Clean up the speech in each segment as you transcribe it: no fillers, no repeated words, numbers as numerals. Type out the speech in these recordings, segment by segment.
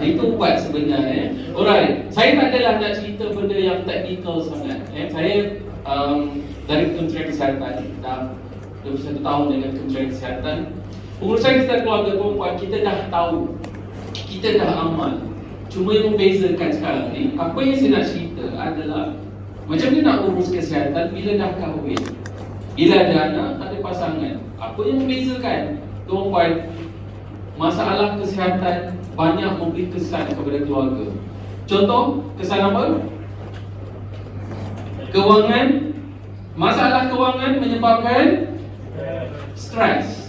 Itu ubat sebenarnya. Alright, saya tak adalah nak cerita benda yang teknikal sangat. Saya dari Kementerian Kesihatan dah 21 tahun dengan Kementerian Kesihatan. Urusan kesihatan keluarga perempuan kita dah tahu, kita dah amal. Cuma yang membezakan sekarang ni, apa yang saya nak cerita adalah macam mana nak urus kesihatan bila dah kahwin, bila ada anak, tak ada pasangan. Apa yang membezakan perempuan, masalah kesihatan banyak memberi kesan kepada keluarga. Contoh, kesan apa? Kewangan. Masalah kewangan menyebabkan stres.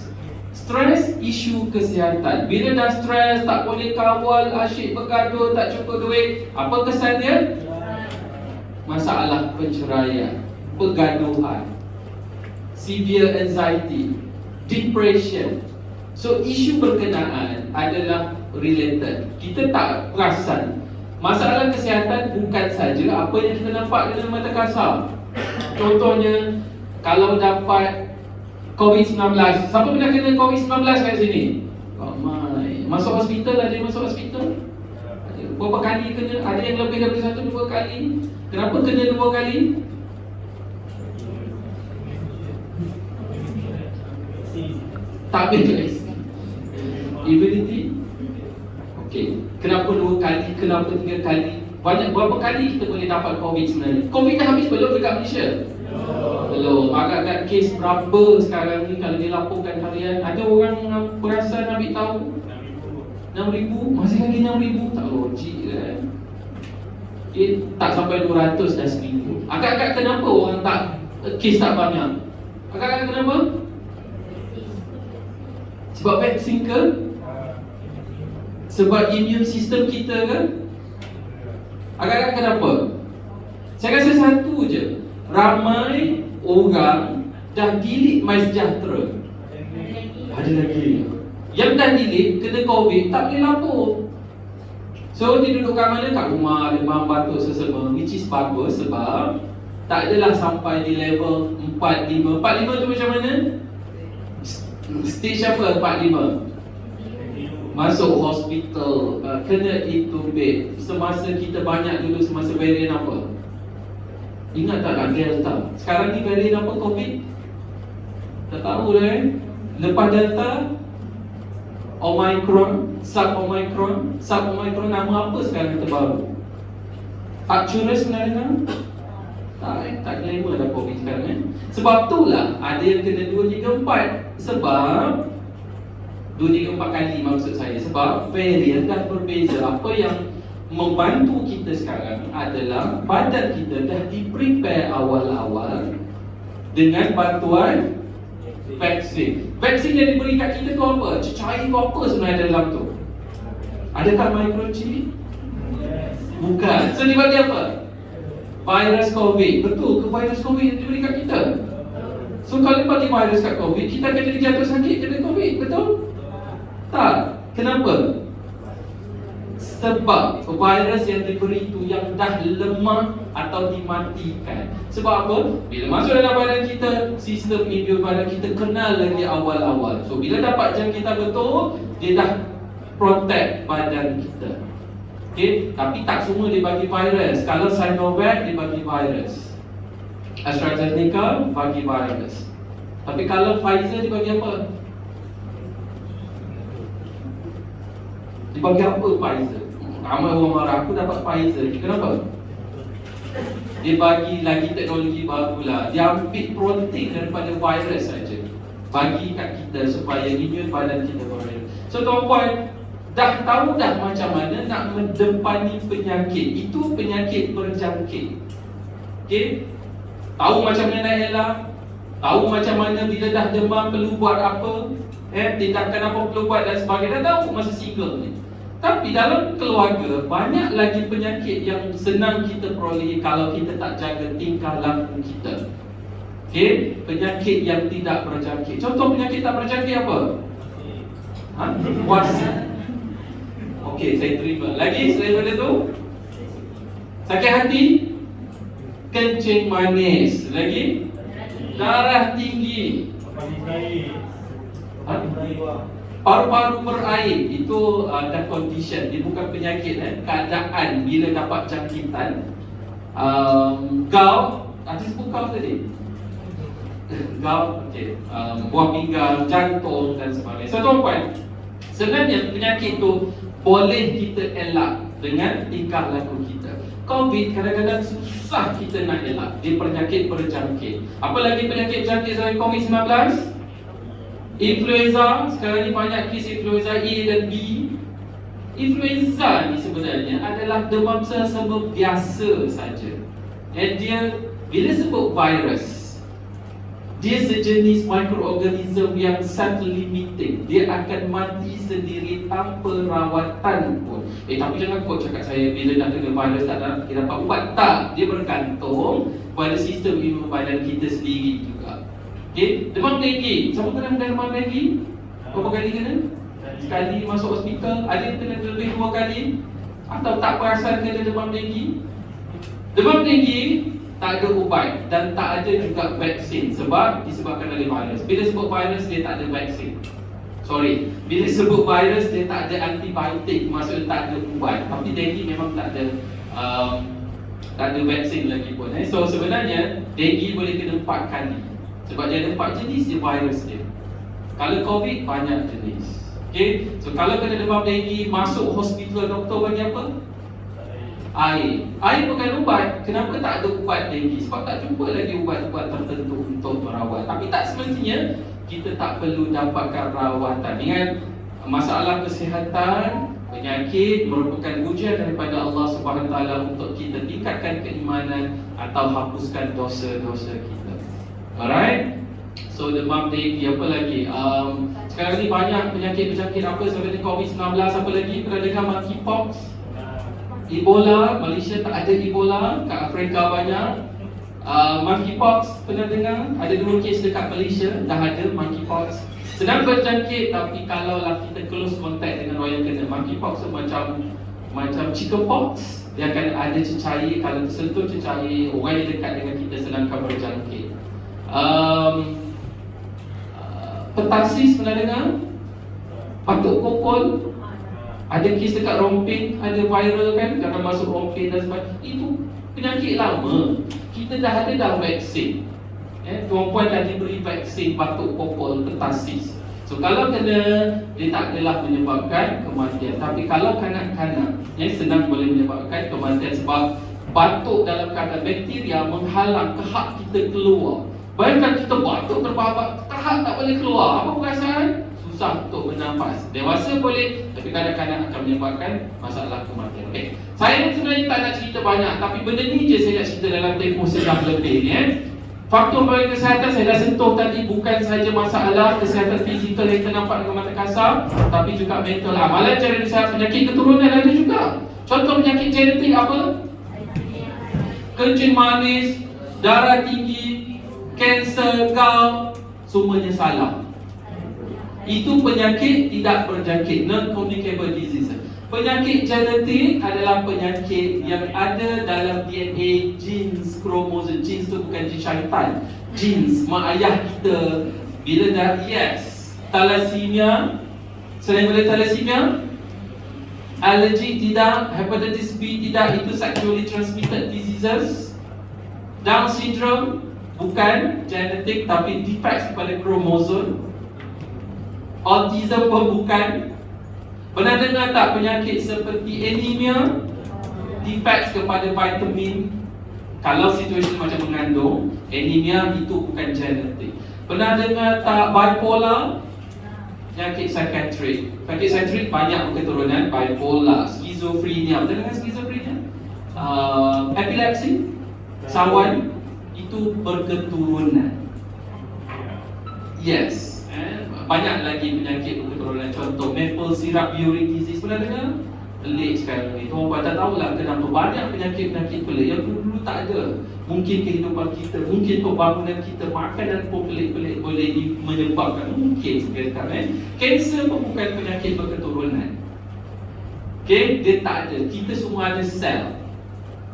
Stres, isu kesihatan. Bila dah stres, tak boleh kawal, asyik bergaduh, tak cukup duit, apa kesan dia? Masalah penceraian, pergaduhan, severe anxiety, depression. So isu berkenaan adalah related. Kita tak perasan. Masalah kesihatan bukan saja apa yang kita nampak dengan mata kasar. Contohnya, kalau dapat COVID-19, siapa pernah kena COVID-19 kat sini? Ramai. Masuk hospital, ada yang masuk hospital? Berapa kali kena? Ada yang lebih dari 1-2 kali. Kenapa kena 2 kali? Tak bebas. Immunity. Okey. Kenapa 2 kali? Kenapa 3 kali? Berapa kali kita boleh dapat COVID sebenarnya? COVID dah habis belum dekat Malaysia? Belum. Agak-agak kes berapa sekarang ni kalau dilaporkan harian? Ada orang perasan ambil tahu? 6,000? Masih lagi 6,000? Tak logik kan? Tak sampai 200 dah seminggu. Agak-agak kenapa orang tak, kes tak banyak? Agak-agak kenapa? Sebab vaksin ke? Sebab immune system kita ke? Agak-agak kenapa? Saya rasa satu je. Ramai orang dah delete MySejahtera. Ada lagi. Yang dah delete, kena COVID, tak boleh lapor. So dia duduk kat mana? Kat rumah, demam, batuk, sesama. Which is bagus sebab tak adalah sampai di level 4-5. 4-5 tu macam mana? Stage apa 4-5? Masuk hospital, kena intubate. Semasa kita banyak dulu semasa varian apa? Ingat tak Delta? Sekarang ni varian apa COVID? Tak tahu dah Lepas Delta, Omicron, Sub-Omicron. Sub-Omicron nama apa sekarang terbaru? Arcturus pernah dengar? Tak glamour dah COVID sekarang Sebab itulah ada yang kena 2, 3, 4. Sebab 2, 3, 4 kali maksud saya. Sebab varian dah berbeza. Apa yang membantu kita sekarang adalah badan kita dah di-prepare awal-awal dengan bantuan vaksin. Vaksin yang diberi kat kita tu apa? Cair tu apa sebenarnya dalam tu? Adakah microchip? Bukan. So dibagi apa? Virus COVID. Betul ke virus COVID yang diberi kat kita? So kalau bagi virus kat COVID, kita akan jadi jatuh sakit kena COVID. Betul? Tak. Kenapa? Sebab virus yang diberi itu yang dah lemah atau dimatikan. Sebab apa? Bila masuk dalam badan kita, sistem imun badan kita kenal lagi awal-awal. So bila dapat jangkitan betul, dia dah protect badan kita. Okay? Tapi tak semua dia bagi virus. Kalau Sinovac dia bagi virus, AstraZeneca bagi virus. Tapi kalau Pfizer dia bagi apa? Dia bagi apa Pfizer? Ramai orang marah, aku dapat Pfizer. Kenapa? Dia bagi lagi teknologi baru lah. Dia ambil protein daripada virus saja, bagi kat kita supaya imun badan kita berada. So tuan-puan, dah tahu dah macam mana nak mendepani penyakit. Itu penyakit berjangkit. Okay? Tahu macam mana nak elak, tahu macam mana bila dah demam perlu buat apa, tindakan apa perlu buat dan sebagainya. Dah tahu masa single ni. Tapi dalam keluarga, banyak lagi penyakit yang senang kita peroleh kalau kita tak jaga tingkah laku kita. Okay? Penyakit yang tidak berjangkit. Contoh penyakit tak berjangkit apa? Puasa. Okey, saya terima. Lagi selain benda tu? Sakit hati? Kencing manis. Lagi? Darah tinggi. Paru-paru berair itu the condition, dia bukan penyakit, keadaan bila dapat jangkitan. Gout, ada sebut gout tadi? Gout, okey. Buah pinggang, jantung dan sebagainya. So tuan-puan, sebenarnya penyakit itu boleh kita elak dengan tingkah laku kita. COVID kadang-kadang susah kita nak elak. Dia penyakit berjangkit. Apalagi penyakit jangkit selain COVID-19, influenza. Sekarang ni banyak kes influenza A dan B. Influenza ni sebenarnya adalah demam sesama biasa saja. Dan dia, bila sebut virus, dia sejenis mikroorganisme yang self-limiting. Dia akan mati sendiri tanpa rawatan pun. Tapi jangan kau cakap saya bila dah kena virus tak dapat ubat. Tak, dia bergantung pada sistem imun badan kita sendiri juga. Okay, demam denggi. Siapa pernah kena demam denggi? Berapa kali kena? Sekali masuk hospital. Ada yang kena lebih 2 kali? Atau tak perasan kena demam denggi? Demam denggi tak ada ubat dan tak ada juga vaksin sebab disebabkan oleh virus. Bila sebut virus, dia tak ada vaksin. Sorry, bila sebut virus, dia tak ada antibiotik, maksudnya tak ada ubat. Tapi denggi memang tak ada vaksin lagi pun. So sebenarnya denggi boleh kena 4 kali sebab dia ada 4 jenis dia virus dia. Kalau COVID banyak jenis. Okay, so kalau kena demam denggi, masuk hospital, doktor bagi apa? Air bukan ubat. Kenapa tak ada ubat denggi? Sebab tak jumpa lagi ubat-ubat tertentu untuk merawat. Tapi tak semestinya kita tak perlu dapatkan rawatan. Ingat, masalah kesihatan, penyakit merupakan ujian daripada Allah Subhanahu Wa Taala untuk kita tingkatkan keimanan atau hapuskan dosa-dosa kita. Alright? So demam denggi, apa lagi? Sekarang ni banyak penyakit-penyakit apa seperti COVID-19, apa lagi? Pernah dengar monkeypox? Ebola, Malaysia tak ada Ebola, kat Afrika banyak. Monkeypox, pernah dengar? Ada 2 kes dekat Malaysia, dah ada monkeypox. Sedang berjangkit, tapi kalaulah kita close contact dengan orang yang kena monkeypox tu macam chickenpox, dia akan ada cecair. Kalau tersentuh cecair, orang yang dekat dengan kita sedangkan berjangkit. Petasis, pernah dengar? Batuk kokol. Ada kes dekat Rompin, ada viral kan, jangan masuk Rompin dan sebagainya. Itu penyakit lama. Kita dah ada vaksin. Tuan-puan dah diberi vaksin batuk kokol, petasis. So kalau kena, dia tak adalah menyebabkan kematian. Tapi kalau kanak-kanak, senang boleh menyebabkan kematian sebab batuk dalam keadaan bakteria menghalang kehak kita keluar. Bayangkan kita batuk terbabak, kehak tak boleh keluar. Apa perasaan? Susah untuk bernafas. Dewasa boleh, tapi kadang-kadang akan menyebabkan masalah kematian. Okay. Saya sebenarnya tak nak cerita banyak, tapi benda ni je saya nak cerita dalam tempoh sejam lebih ni. Faktor bagi kesihatan saya dah sentuh tadi, bukan sahaja masalah kesihatan fizikal yang kita nampak dengan mata kasar, tapi juga mental. Amalan cara sihat, penyakit keturunan ada juga. Contoh penyakit genetik apa? Kencing manis, darah tinggi, kanser, gout, semuanya salah. Itu penyakit tidak berjangkit, non-communicable disease. Penyakit genetik adalah penyakit yang ada dalam DNA, genes, kromosom. Genes tu bukan jin syaitan. Genes, mak ayah kita. Bila dah, yes. Thalassemia, selain daripada thalassemia, allergy tidak, hepatitis B tidak, itu sexually transmitted diseases. Down syndrome, bukan genetik tapi defects pada kromosom. Autism pun bukan. Pernah dengar tak penyakit seperti anemia? Defects kepada vitamin. Kalau situasi macam mengandung, anemia itu bukan genetik. Pernah dengar tak bipolar? Penyakit psikiatrik. Penyakit psikiatrik banyak keturunan. Bipolar, skizofrenia. Pernah dengar skizofrenia? Epilepsi, sawan, itu berketurunan. Yes. Banyak lagi penyakit keturunan. Contoh maple syrup uric disease. Pernah dengar? Pelik sekarang ni. Tuan-tuan tak tahulah kenapa banyak penyakit-penyakit pelik yang dulu tak ada. Mungkin kehidupan kita, mungkin pembangunan kita, makanan pun pelik-pelik boleh menyebabkan. Mungkin sekarang kanser pun bukan penyakit berketurunan. Okay, dia tak ada. Kita semua ada sel.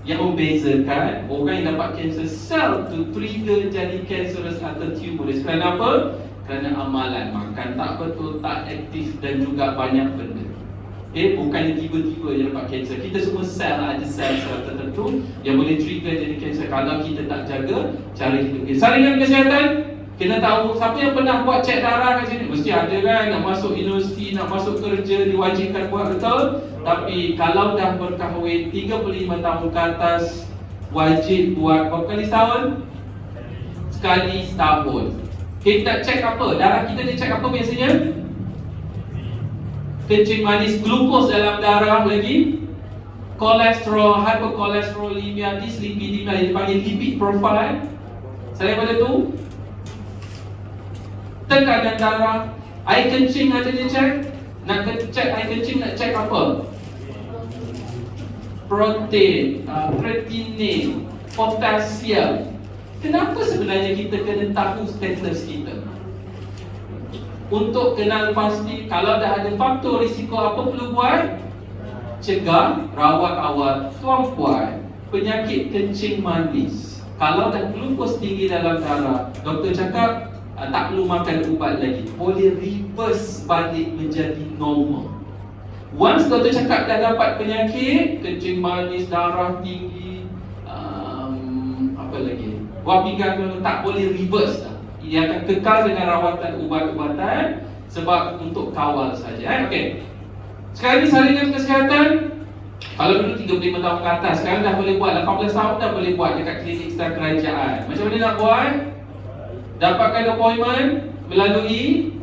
Yang membezakan orang yang dapat kanser, sel tu trigger jadi cancerous atau tumorous. Kenapa? kerana amalan makan tak betul, tak aktif dan juga banyak benda. Bukannya tiba-tiba je dapat kanser. Kita semua sel ada sel-sel tertentu yang boleh trigger jadi kanser kalau kita tak jaga cara hidup kita. Saringan kesihatan, kena tahu siapa yang pernah buat cek darah kat sini. Mesti ada kan, nak masuk universiti, nak masuk kerja, diwajibkan buat, betul? Tapi kalau dah berkahwin 35 tahun ke atas, wajib buat berapa kali setahun? Sekali setahun. Kita cek apa? Darah kita dia cek apa biasanya? Kencing manis, glukos dalam darah lagi, kolesterol, hyperkolesterolemia, dyslipidemia, yang dipanggil lipid profile. Selain pada tu, tekanan darah, air kencing ada dia cek. Nak cek air kencing, nak cek apa? Protein, creatinine, potasium. Kenapa sebenarnya kita kena tahu status kita? Untuk kenal pasti, kalau dah ada faktor risiko, apa perlu buat? Cegah, rawat awal. Tuan-puan, penyakit kencing manis, kalau dah glukos tinggi dalam darah, doktor cakap tak perlu makan ubat lagi, boleh reverse balik menjadi normal. Once doktor cakap dah dapat penyakit kencing manis, darah tinggi, apa lagi, buah pinggang tu, tak boleh reverse dah. Ia akan kekal dengan rawatan ubat-ubatan sebab untuk kawal saja. Okey. Sekarang ni saringan kesihatan, kalau dulu 35 tahun ke atas, sekarang dah boleh buat, 18 tahun dah boleh buat dekat klinik secara kerajaan. Macam mana nak buat? Dapatkan appointment melalui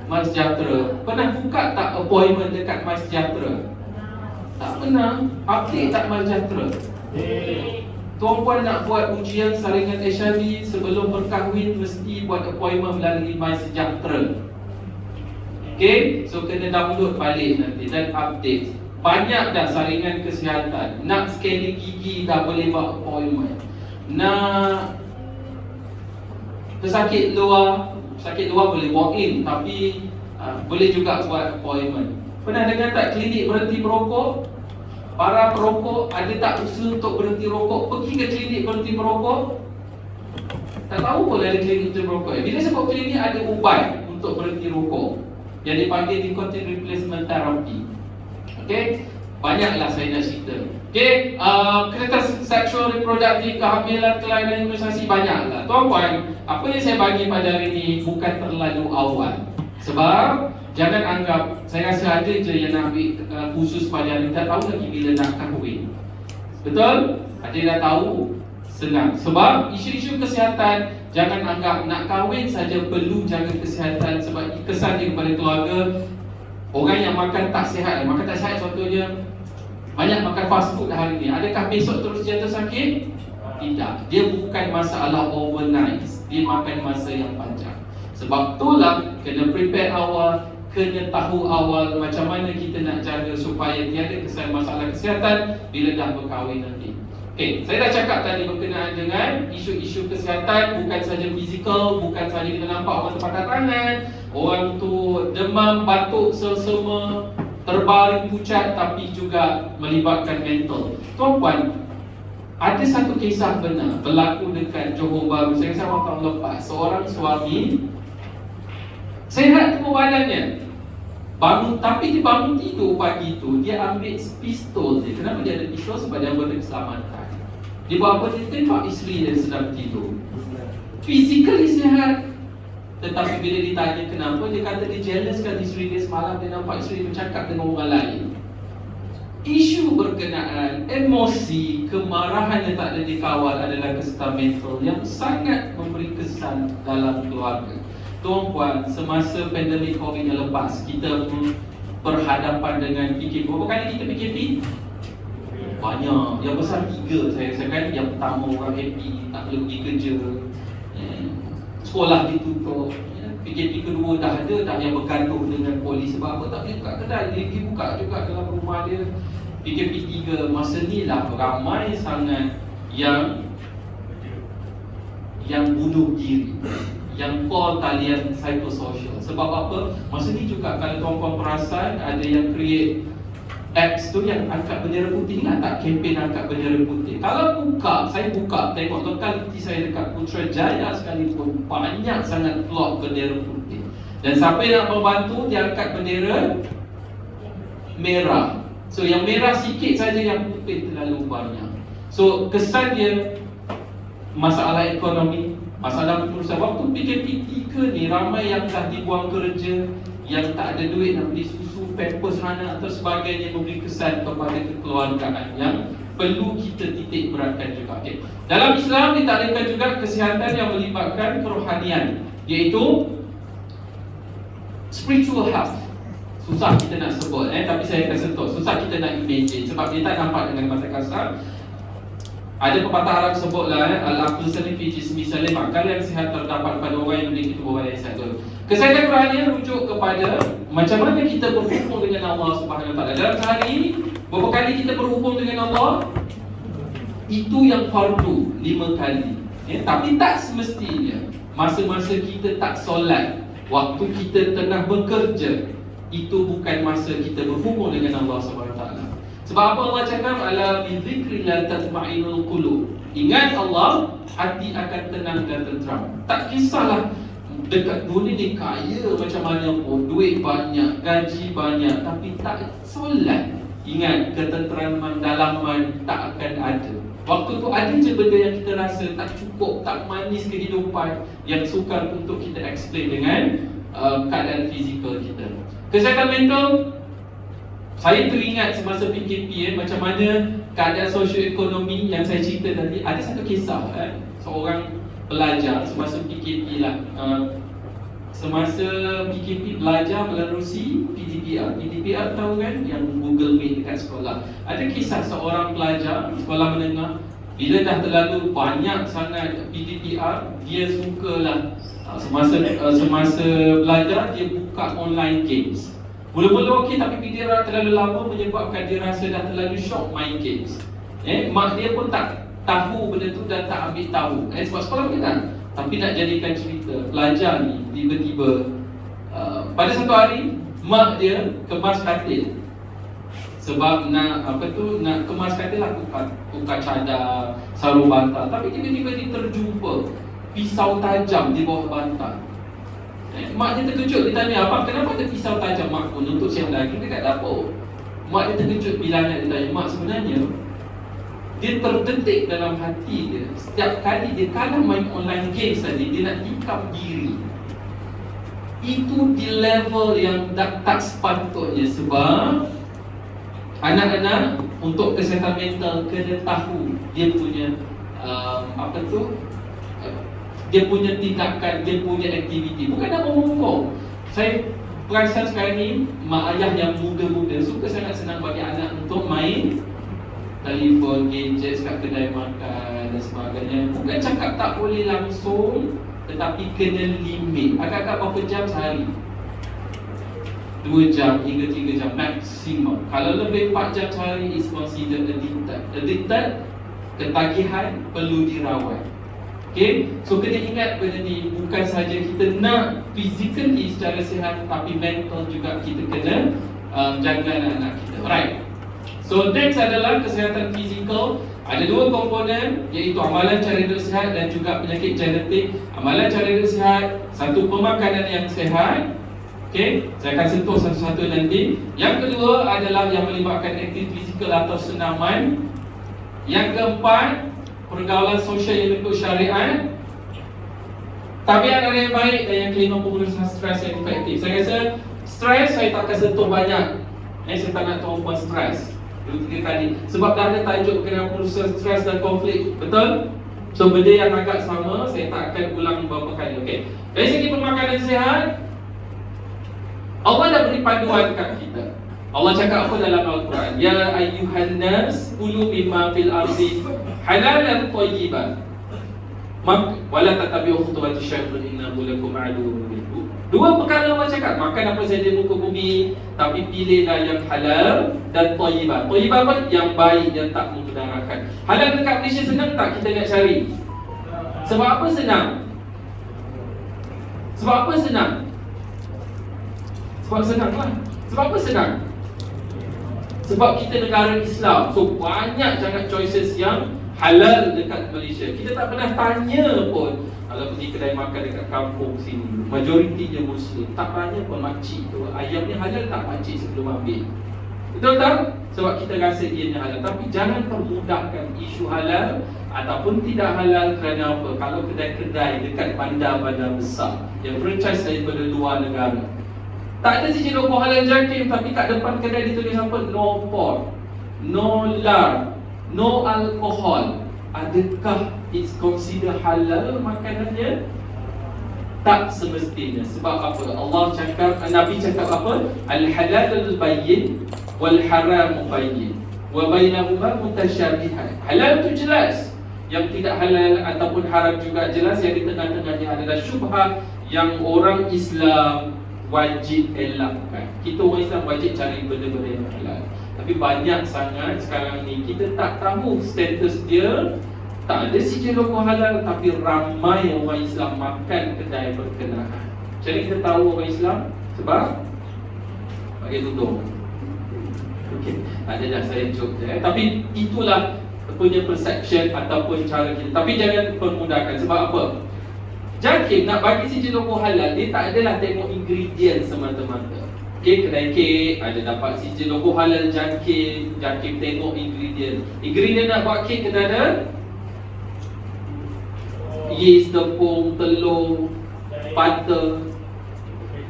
MySejahtera. Pernah buka tak appointment dekat MySejahtera? Tak pernah. Update tak MySejahtera? Tuan-puan nak buat ujian saringan HIV sebelum berkahwin, mesti buat appointment melalui MySejahtera. Okay, so kena download balik nanti dan update. Banyak dah saringan kesihatan. Nak scanning gigi dah boleh buat appointment. Nak pesakit luar boleh walk in, tapi boleh juga buat appointment. Pernah dengar tak klinik berhenti merokok? Para perokok ada tak usaha untuk berhenti rokok? Pergi ke klinik berhenti merokok? Tak tahu pun ada klinik berhenti merokok. Bila sebut klinik, ada ubat untuk berhenti rokok yang dipanggil nicotine replacement therapy. Okay, banyaklah saya nak cerita. Okay, kesihatan seksual reproduktif, kehamilan, kelainan imunisasi, banyaklah. Tuan-puan, apa yang saya bagi pada hari ini bukan terlalu awal. Sebab jangan anggap saya rasa ada je yang nak ambil khusus pada hari ini, tak tahu lagi bila nak kahwin. Betul? Ada yang dah tahu? Senang. Sebab isu-isu kesihatan, jangan anggap nak kahwin saja perlu jaga kesihatan, sebab kesan dia kepada keluarga. Orang yang makan tak sihat, contohnya banyak makan fast food hari ini, adakah besok terus jatuh sakit? Tidak. Dia bukan masalah overnight, dia makan masa yang panjang. Sebab itulah kena prepare awal, kena tahu awal macam mana kita nak jaga supaya tiada kesan masalah kesihatan bila dah berkahwin nanti. Okay, saya dah cakap tadi berkenaan dengan isu-isu kesihatan, bukan saja fizikal, bukan saja kita nampak orang terpatah tangan, orang tu demam, batuk, selsema, terbaring pucat, tapi juga melibatkan mental. Tuan-puan, ada satu kisah benar berlaku dekat Johor Bahru, saya rasa tahun lepas. Seorang suami sehat tubuh badannya, tapi dia bangun tidur pagi tu, dia ambil pistol dia. Kenapa dia ada pistol? Sebab dia benda keselamatan. Dia buat apa? Dia tembak isteri dia sedang tidur. Physically sihat, tetapi bila ditanya kenapa, dia kata dia jealous kan isteri dia semalam dia nampak isteri bercakap dengan orang lain. Isu berkenaan emosi, kemarahan yang tak ada dikawal adalah kesan mental yang sangat memberi kesan dalam keluarga. Tuan-puan, semasa pandemik COVID yang lepas, kita berhadapan dengan PKP. Berapa kali kita PKP? Banyak. Yang besar 3 saya rasakan. Yang pertama, orang happy, tak perlu pergi kerja, sekolah ditutup. PKP kedua dah ada, dah yang bergaduh dengan polis. Sebab apa? Tak boleh buka kedai, dia pergi buka juga dalam rumah dia. PKP 3, masa ni lah ramai sangat yang bunuh diri, yang call talian psikososial. Sebab apa? Masa ni juga kalau tuan-tuan perasan, ada yang create apps tu yang angkat bendera putih, ingat tak kempen angkat bendera putih? Kalau saya buka tengok lokaliti saya dekat Putrajaya sekalipun, banyak sangat plot bendera putih. Dan siapa yang nak membantu, dia angkat bendera merah. So yang merah sikit saja, yang putih terlalu banyak. So kesan dia masalah ekonomi, masalah perusahaan. Waktu PKP 3 ni, ramai yang dah dibuang kerja, yang tak ada duit nak beli susu, pampers anak atau sebagainya, memberi kesan kepada kekeluargaan yang perlu kita titik beratkan juga. Okay. Dalam Islam ditakdirkan juga kesihatan yang melibatkan kerohanian, iaitu spiritual health. Susah kita nak sebut, tapi saya akan sentuh. Susah kita nak imagine sebab dia tak nampak dengan mata kasar. Ada pepatah Arab sebutlah, al-aqlu salim fi jismi salim, akal yang sihat terdapat pada orang yang memiliki tubuh badan yang sihat. Kesehatan rohani rujuk kepada macam mana kita berhubung dengan Allah Subhanahu Wa Taala. Dalam sehari, berapa kali kita berhubung dengan Allah? Itu yang fardu 5 kali. Tapi tak semestinya masa-masa kita tak solat, waktu kita tengah bekerja, itu bukan masa kita berhubung dengan Allah Subhanahu Wa Taala. Sebab apa Allah cakap, ala bi dzikrillah tatma'innul qulub. Ingat Allah, hati akan tenang dan tenteram. Tak kisahlah dekat dunia ni kaya macam mana pun, duit banyak, gaji banyak, tapi tak solat, ingat ketenteraman dalaman tak akan ada. Waktu tu ada je benda yang kita rasa tak cukup, tak manis kehidupan, yang sukar untuk kita explain dengan keadaan fizikal kita. Kesihatan mental, saya teringat semasa PKP macam mana keadaan sosioekonomi yang saya cerita tadi. Ada satu kisah seorang pelajar semasa PKP lah, semasa PKP belajar melalui PDPR. PDPR tahu kan, yang Google Meet dekat sekolah. Ada kisah seorang pelajar sekolah menengah, bila dah terlalu banyak sangat PDPR, dia sukalah semasa belajar dia buka online games. Mula-mula okey, tapi dia terlalu lama menyebabkan dia rasa dah terlalu shock main games. Mak dia pun tak tahu benda tu dan tak ambil tahu. Sebab sekolah bukan. Tapi nak jadikan cerita, pelajar ni tiba-tiba pada satu hari mak dia kemas katil. Sebab nak nak kemas katil lah, tukar cadar, sarung bantal. Tapi tiba-tiba dia terjumpa pisau tajam di bawah bantal. Mak dia terkejut, dia tanya, "Abang, kenapa ada pisau tajam?" "Mak pun untuk siang daging dekat dapur." Mak dia terkejut bila anak dia tanya. Mak sebenarnya dia terdetik dalam hati dia, setiap kali dia kalah main online games tadi, dia nak tikam diri. Itu di level yang tak sepatutnya. Sebab anak-anak untuk kesihatan mental kena tahu dia punya dia punya tindakan, dia punya aktiviti. Bukan nak memukul. Saya perasan sekarang ni, mak ayah yang muda-muda suka sangat senang bagi anak untuk main telefon, gadget kat kedai makan dan sebagainya. Bukan cakap tak boleh langsung, tetapi kena limit. Agak-agak berapa jam sehari? 2 jam hingga 3 jam maksimum. Kalau lebih 4 jam sehari is considered addicted. Addicted, ketagihan, perlu dirawat. Okay, so kena ingat benda ni, bukan saja kita nak physically secara sihat, tapi mental juga kita kena jaga anak-anak kita. Alright. So next adalah kesihatan fizikal. Ada 2 komponen, iaitu amalan cara hidup sihat dan juga penyakit genetik. Amalan cara hidup sihat, satu pemakanan yang sihat. Okay, saya akan sentuh satu-satu nanti. Yang kedua adalah yang melibatkan aktiviti fizikal atau senaman. Yang keempat, pergaulan sosial yang mengikut syariat. Tabiat yang baik. Dan yang kelima, pemberantasan stres yang efektif. Saya rasa stres saya tak akan sentuh banyak. Saya tak nak tahu apa stres 2-3 kali. Sebab dah ada tajuk berkenaan pemberantasan stres dan konflik. Betul? So benda yang agak sama, saya tak akan ulang beberapa kali. Okay. Dari segi pemakanan sihat, Allah dah beri panduan kat kita. Allah cakap apa dalam Al-Quran? Ya ayyuhan nas kulu mimma fil ardi halalan thayyiban. Wala tattabi'u khutuwati syaitan innahu lakum aduwwun mubin. 2 perkara Allah cakap, makan apa saja di muka bumi, tapi pilihlah yang halal dan thayyiban. Thayyiban apa? Yang baik, yang tak memudaratkan. Halal dekat Malaysia senang tak kita nak cari? Sebab apa senang? Sebab apa senang? Sebab senang lah. Sebab apa senang? Sebab kita negara Islam, so banyak sangat choices yang halal dekat Malaysia. Kita tak pernah tanya pun. Kalau pergi kedai makan dekat kampung sini, majoritinya Muslim, tak tanya pun makcik tu ayam ni halal tak makcik sebelum ambil. Betul tak? Sebab kita rasa ianya halal. Tapi jangan permudahkan isu halal ataupun tidak halal. Kerana apa? Kalau kedai-kedai dekat bandar-bandar besar yang franchise daripada luar negara, tak ada sijil logo halal JAKIM, tapi kat depan kedai ditulis apa? No pork, no lard, no alcohol. Adakah it's consider halal makanannya? Tak semestinya. Sebab apa? Allah cakap, Nabi cakap apa? Al-halalul bayyin wal haram bayyin wa bainahuma mutasyabihat. Halal tu jelas, yang tidak halal ataupun haram juga jelas. Yang di tengah-tengahnya adalah syubhah yang orang Islam wajib elakkan. Kita orang Islam wajib cari benda-benda yang halal. Tapi banyak sangat sekarang ni kita tak tahu status dia. Tak ada sijil logo halal, tapi ramai orang Islam makan kedai berkenaan. Jadi kita tahu orang Islam sebab pakai tudung. Okey, ada dah saya joke je. Tapi itulah punya perception ataupun cara kita. Tapi jangan permudahkan. Sebab apa? JAKIM nak bagi sijil logo halal, dia tak adalah tengok ingredient semata-mata. Kek, kedai kek ada dapat sijil logo halal JAKIM. JAKIM tengok ingredient. Ingredient nak buat kek kena ada yeast, tepung, telur, butter,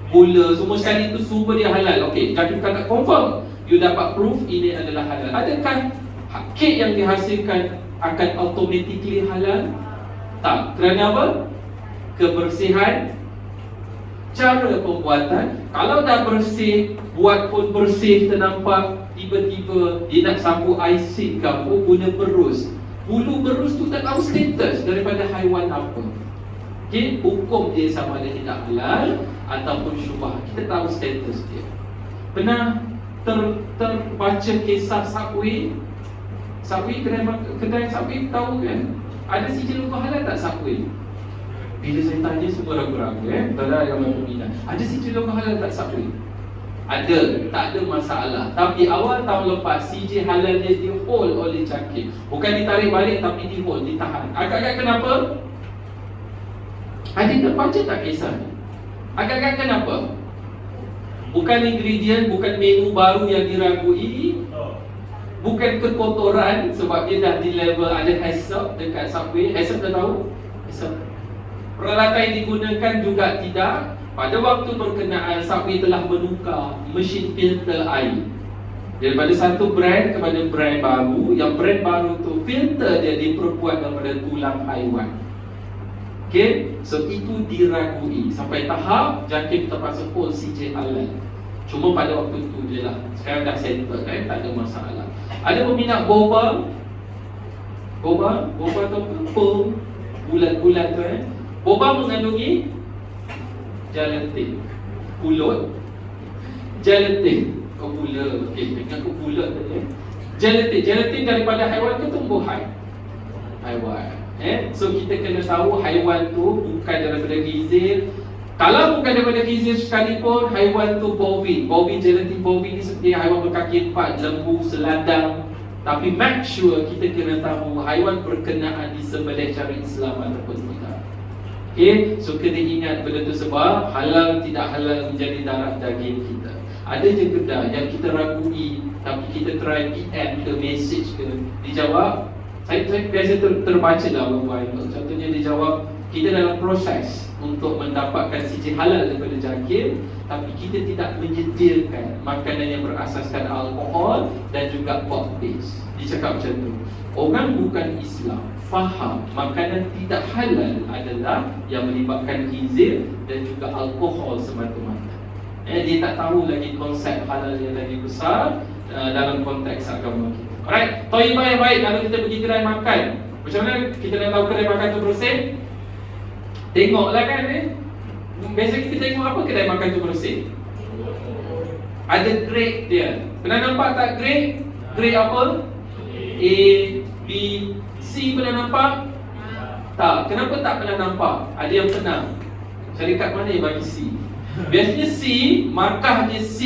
gula, semua sekali itu semua dia halal. Okey, JAKIM kata confirm, you dapat proof ini adalah halal. Adakah kek yang dihasilkan akan automatically halal? Tak. Kerana apa? Kebersihan, cara pembuatan. Kalau dah bersih, buat pun bersih, kita nampak tiba-tiba dia nak sambung aisik ke apa, guna berus. Bulu berus tu tak tahu status daripada haiwan apa. Okey, hukum dia sama ada tidak halal ataupun syubhah. Kita tahu status dia. Pernah terbaca kisah Subway? Subway, kedai Subway tahu kan? Ada sijil logo halal tak Subway? Bila saya tanya semua ragu-ragu tak ada yang berminat. Ada sijil logo halal tak Subway? Ada, tak ada masalah. Tapi awal tahun lepas CJ halal dia di hold oleh JAKIM. Bukan ditarik balik tapi di hold, ditahan. Agak-agak kenapa? Ada terbaca tak kisah ni? Agak-agak kenapa? Bukan ingredient, bukan menu baru yang diragui, bukan kekotoran sebab dia dah di level ada HACCP dekat Subway. HACCP dah tahu? HACCP. Peralatan yang digunakan juga tidak. Pada waktu berkenaan, Subway telah menukar mesin filter air daripada satu brand kepada brand baru. Yang brand baru tu filter dia diperbuat daripada tulang haiwan. Okay, so itu diragui sampai tahap JAKIM terpaksa hold CJ halal. Cuma pada waktu tu je lah. Sekarang dah settle tak ada masalah. Ada peminat boba? Boba tu apa? Bulat-bulat tu Boba mengandungi gelatin, pulut, gelatin, gula. Okey, dengan pulut tadi. Gelatin daripada haiwan ke tumbuhan? Haiwan. So kita kena tahu haiwan tu bukan daripada gizil. Kalau bukan daripada gizil sekalipun, haiwan tu bovine. Gelatin bovine ni seperti haiwan berkaki empat, lembu, seladang. Tapi make sure kita kena tahu haiwan berkenaan disembelih cara Islam ataupun tidak. Okay, so kena ingat benda tu sebab halal tidak halal menjadi darah daging kita. Ada je kedai yang kita ragui, tapi kita try PM ke message ke, dijawab. Saya biasa terbaca lah orang-orang. Contohnya dia jawab, kita dalam proses untuk mendapatkan sijil halal daripada JAKIM, tapi kita tidak menyediakan makanan yang berasaskan alkohol dan juga pork base. Dia cakap macam tu. Orang bukan Islam faham makanan tidak halal adalah yang melibatkan gizil dan juga alkohol semata-mata. Dia tak tahu lagi konsep halal yang lagi besar dalam konteks agama kita. Alright, toibah yang baik kalau kita pergi kedai makan. Macam mana kita nak tahu kedai makan tu bersih? Tengoklah kan biasa kita tengok apa kedai makan tu bersih. Ada grade dia. Pernah nampak tak grade? Grade apa? A, B, C pernah nampak? Tak. Kenapa tak pernah nampak? Ada yang pernah. Syarikat mana yang bagi C? Biasanya C, markah dia C,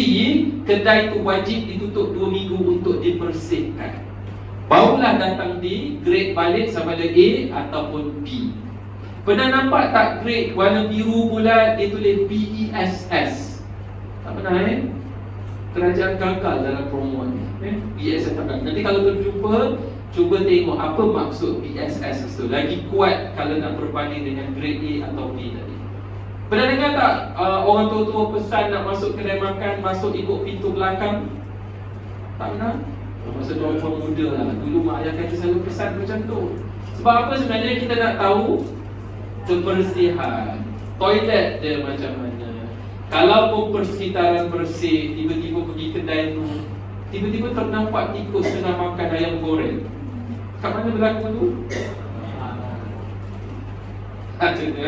kedai tu wajib ditutup 2 minggu untuk bersihkan. Barulah datang di grade balik sama ada A ataupun B. Pernah nampak tak grade warna biru bulat dia tulis BESS? Tak pernah Kerajaan gagal dalam promoan ni. BESS tak pernah. Nanti kalau terjumpa, cuba tengok apa maksud BESS itu. Lagi kuat kalau nak berbanding dengan grade A atau B tadi. Pernah dengar tak orang tua-tua pesan nak masuk kedai makan, masuk ikut pintu belakang? Tak pernah? Masa tu orang muda lah. Dulu mak ayah kata selalu pesan macam tu. Sebab apa sebenarnya kita nak tahu? Kebersihan toilet dia macam mana. Kalau pun persekitaran bersih, tiba-tiba pergi kedai tu, tiba-tiba ternampak tikus tengah makan ayam goreng. Kat mana berlaku tu? Macam tu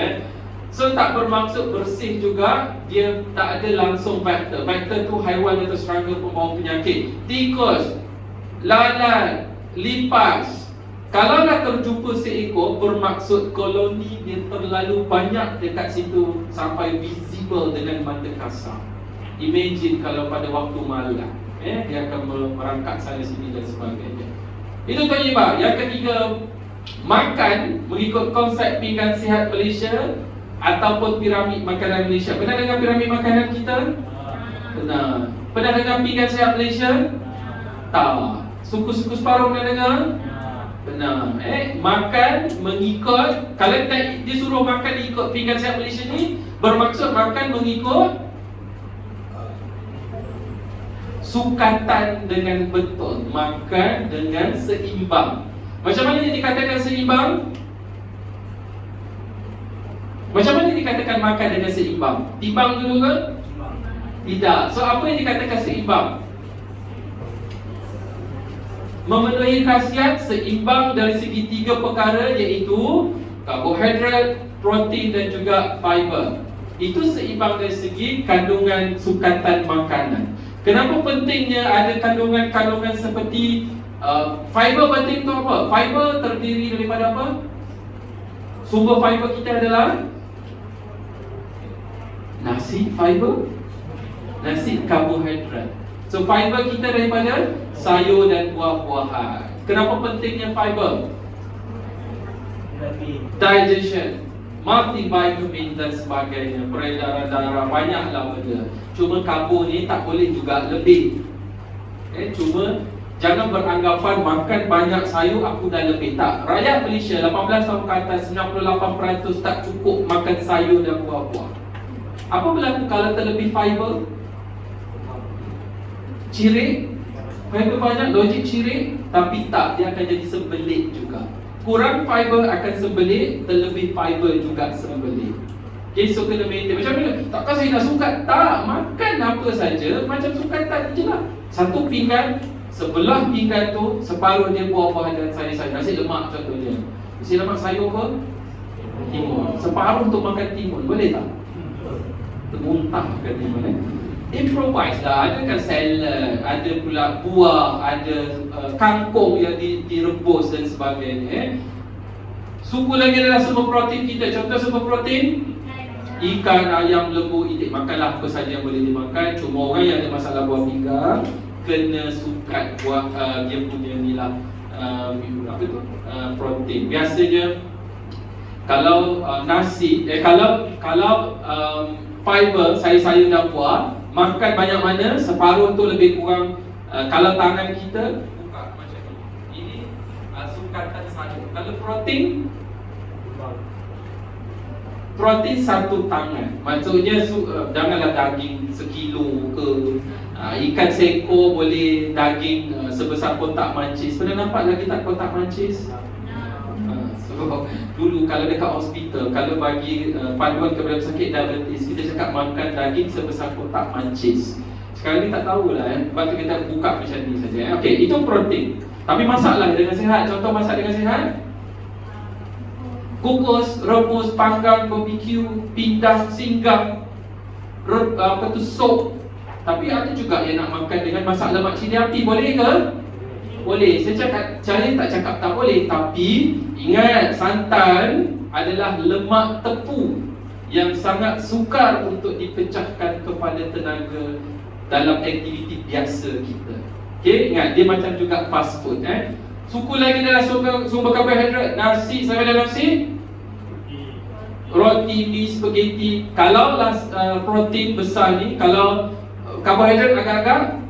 So tak bermaksud bersih juga. Dia tak ada langsung vektor. Vektor tu haiwan atau serangga pembawa penyakit. Tikus, lalat, lipas. Kalau nak terjumpa seekor, bermaksud koloni dia terlalu banyak dekat situ sampai visible dengan mata kasar. Imagine kalau pada waktu malam dia akan merangkak sana sini dan sebagainya. Itu toyibah. Yang ketiga, makan mengikut konsep pinggan sihat Malaysia ataupun piramid makanan Malaysia. Pernah dengar piramid makanan kita? Pernah. Pernah dengar pinggan sihat Malaysia? Tak. Suku-suku separuh pernah dengar? Benar. Makan mengikut, kalau dia suruh makan ikut pinggan sihat Malaysia ni, bermaksud makan mengikut sukatan dengan betul, makan dengan seimbang. Macam mana yang dikatakan seimbang? Macam mana dikatakan makan dengan seimbang? Timbang dulu ke? Tidak. So apa yang dikatakan seimbang? Memenuhi khasiat seimbang dari segi tiga perkara, iaitu karbohidrat, protein dan juga fiber. Itu seimbang dari segi kandungan sukatan makanan. Kenapa pentingnya ada kandungan-kandungan seperti fiber? Penting tu apa? Fiber terdiri daripada apa? Sumber fiber kita adalah nasi fiber, nasi karbohidrat. So fiber kita daripada sayur dan buah-buahan. Kenapa pentingnya fiber? Digestion, multivitamin dan sebagainya, peredaran darah, banyaklah benda. Cuma karbo ni tak boleh juga lebih. Cuma jangan beranggapan makan banyak sayur aku dah lebih. Tak. Rakyat Malaysia 18 tahun ke atas 98% tak cukup makan sayur dan buah-buah. Apa berlaku kalau terlebih fiber? Cirit. Fiber banyak, logik cirit. Tapi tak, dia akan jadi sembelit juga. Kurang fiber akan sembelit, terlebih fiber juga sembelit. Okay, so kena maintain. Macam mana? Takkan saya nak sukat? Tak, makan apa saja macam sukatan je lah. Satu pinggan, sebelah pinggan tu separuh dia buah-buahan dan sayur-sayur. Nasi lemak contohnya. Nasi lemak sayur apa? Timun. Separuh untuk makan timun, boleh tak? Termuntah ke timun Improvise lah. Ada kan salad, ada pula buah, ada kangkung yang direbus dan sebagainya. Suku lagi adalah sumber protein kita. Contoh sumber protein, ikan, ayam, lembu, itik. Makanlah apa saja yang boleh dimakan. Cuma orang yang ada masalah buah pinggang kena sukat buat dia punya nilai protein. Biasanya kalau nasi, kalau fiber, sayur-sayur dan buah, makan banyak mana, separuh tu lebih kurang. Kalau tangan kita buka macam ni, ini sukatan satu. Kalau protein satu tangan. Maksudnya janganlah daging sekilo ke. Ikan seekor boleh daging sebesar kotak mancis. Pernah nampak lagi tak kotak mancis? So, dulu kalau dekat hospital, kalau bagi panduan kepada pesakit diabetes, kita cakap makan daging sebesar kotak mancis. Sekarang ni tak tahulah sebab tu kita buka macam ni saja. Okey, itu protein. Tapi masaklah dengan sihat. Contoh masak dengan sihat, kukus, rebus, panggang, barbecue, pindang, singgang, sup. Tapi ada juga yang nak makan dengan masak lemak cili api. Boleh ke? Boleh. Saya tak cakap tak boleh. Tapi ingat, santan adalah lemak tepu yang sangat sukar untuk dipecahkan kepada tenaga dalam aktiviti biasa kita. Okay, ingat dia macam juga fast food Suku lagi dalam sumber karbohidrat. Nasi, sama ada nasi, roti, mie, spaghetti. Kalau protein besar ni, kalau karbohidrat agak-agak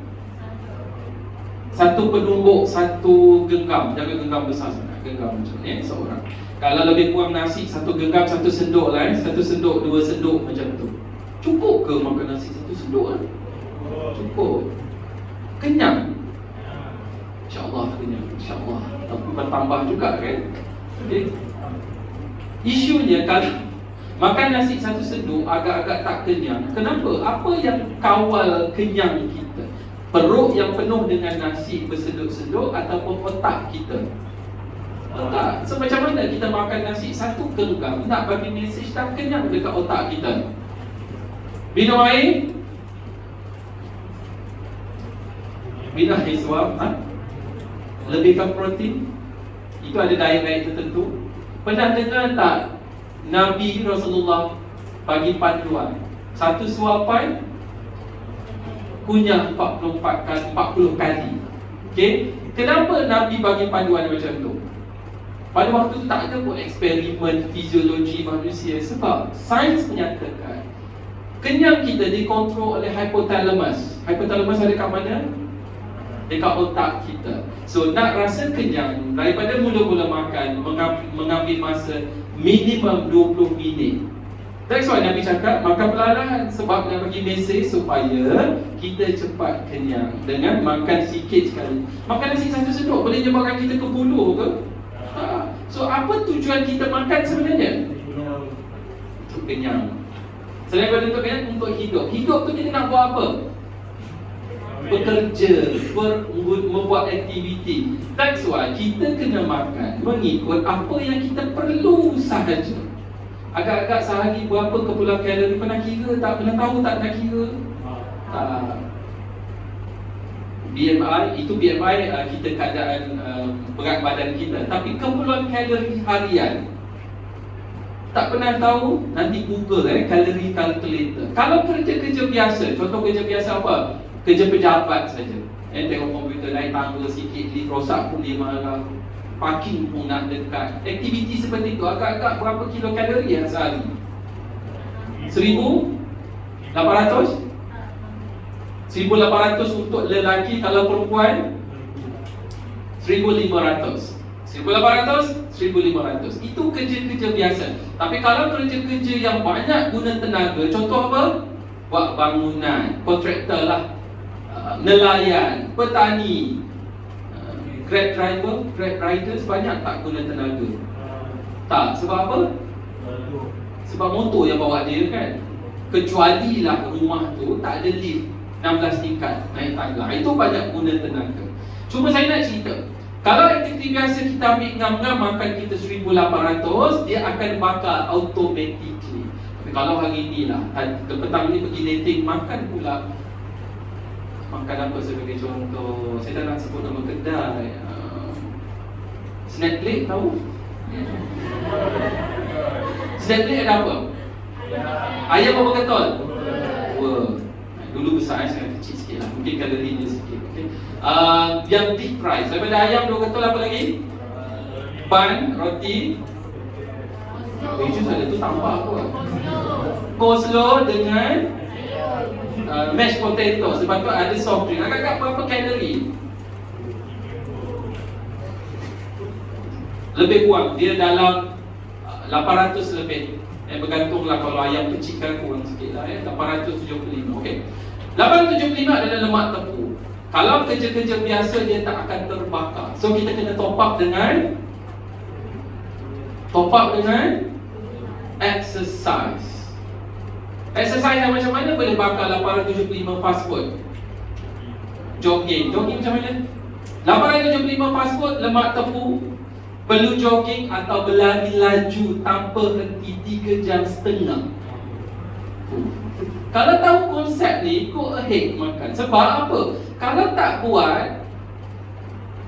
satu penumbuk, satu genggam. Jangan genggam besar sangat, genggam macam ni seorang. Kalau lebih kurang nasi, satu genggam, satu senduk lah satu senduk, dua senduk macam tu. Cukup ke makan nasi satu senduk Cukup. Kenyang? InsyaAllah kenyang, insyaAllah. Tapi bertambah juga kan. Okay. Isunya kalau makan nasi satu senduk agak-agak tak kenyang. Kenapa? Apa yang kawal kenyang kita? Perut yang penuh dengan nasi bersenduk-senduk ataupun otak kita? Otak. So macam mana kita makan nasi satu genggam nak bagi mesej tak kenyang dekat otak kita? Minum air? Minum air suap? Lebihkan protein? Itu ada diet-diet tertentu. Pernah dengar tak Nabi Rasulullah bagi panduan satu suapan kunyah 40 kali. Okay? Kenapa Nabi bagi panduan macam tu? Pada waktu tu tak ada pun eksperimen fiziologi manusia. Sebab sains menyatakan kenyang kita dikontrol oleh hypothalamus. Hypothalamus ada kat mana? Dekat otak kita. So nak rasa kenyang, daripada mula-mula makan mengambil masa minimum 20 minit. That's why Nabi cakap makan perlahan, sebab nak bagi mesej supaya kita cepat kenyang dengan makan sikit sekali. Makan nasi satu senduk boleh menyebabkan kita ke bulu ke? So apa tujuan kita makan sebenarnya? Untuk kenyang. Selain daripada untuk kenyang, untuk hidup. Hidup tu kita nak buat apa? Bekerja, membuat aktiviti. That's why kita kena makan mengikut apa yang kita perlu sahaja. Agak-agak sehari berapa kepulauan kalori, pernah kira tak? Pernah tahu tak nak kira? Tak. BMI, itu BMI kita keadaan berat badan kita. Tapi kepulauan kalori harian tak pernah tahu? Nanti Google kalori calculator. Kalau kerja-kerja biasa, contoh kerja biasa apa? Kerja pejabat saja. Tengok komputer naik tangga sikit, lift rosak pun dia marah. Parking pun nak dekat. Aktiviti seperti itu agak-agak berapa kilo kalori sehari? 1,800? 1,800 untuk lelaki. Kalau perempuan 1,500. 1,800, 1,500. Itu kerja-kerja biasa. Tapi kalau kerja-kerja yang banyak guna tenaga, contoh apa? Buat bangunan, kontraktor lah, nelayan, petani, Grab driver, Grab riders banyak tak guna tenaga? Tak, sebab apa? Sebab motor yang bawa dia kan. Kecuali lah rumah tu tak ada lift 16 tingkat naik tangga, itu banyak guna tenaga. Cuma saya nak cerita, kalau aktiviti biasa kita ambil ngam-ngam makan kita 1,800, dia akan bakar automatically. Tapi kalau hari ni lah, petang ni pergi dating, makan pula. Makan apa sebagai contoh? Saya tak nak sebut nama kedai. Snack plate tahu? Snack plate ada apa? Ayam apa ketul? Dua. Dulu besar, sekarang kecil sikit lah. Mungkin kalorinya sikit. Okay. Yang deep fry, daripada ayam dua ketul apa lagi? Bun, roti. Jus ada tu tambah apa? Coleslaw dengan mashed potato. Sebab tu ada soft drink. Agak-agak berapa kalori? Lebih kurang dia dalam 800 lebih. Bergantunglah, kalau ayam kecil kan kurang sikit lah 875. Okey. 875 adalah lemak tepu. Kalau kerja-kerja biasa dia tak akan terbakar. So kita kena top up dengan exercise. Exercise yang macam mana boleh bakar 875 fast food? Jogging macam mana? 875 fast food, lemak tepu. Perlu jogging atau berlari laju tanpa henti 3 jam setengah. Kalau tahu konsep ni, go ahead makan. Sebab apa? Kalau tak buat,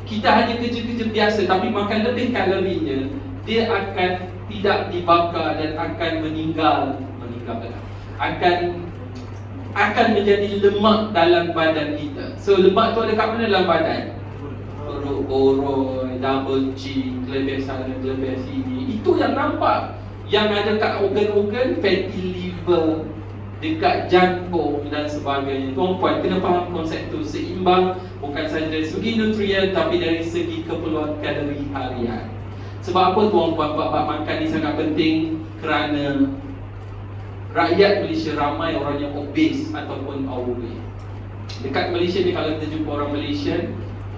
kita hanya kerja-kerja biasa tapi makan lebih kalorinya, dia akan tidak dibakar dan akan meninggal. Akan akan menjadi lemak dalam badan kita. So lemak tu ada kat mana dalam badan? Perut, boroi, double chin, kelebih sana, kelebih sini. Itu yang nampak. Yang ada kat organ-organ, fatty liver, dekat jantung dan sebagainya. Tuan-puan kena faham konsep tu. Seimbang bukan sahaja dari segi nutrien tapi dari segi keperluan kalori harian. Sebab apa tuan-puan bab makan ni sangat penting? Kerana rakyat Malaysia ramai orang yang obese ataupun overweight. Dekat Malaysia ni kalau kita jumpa orang Malaysia,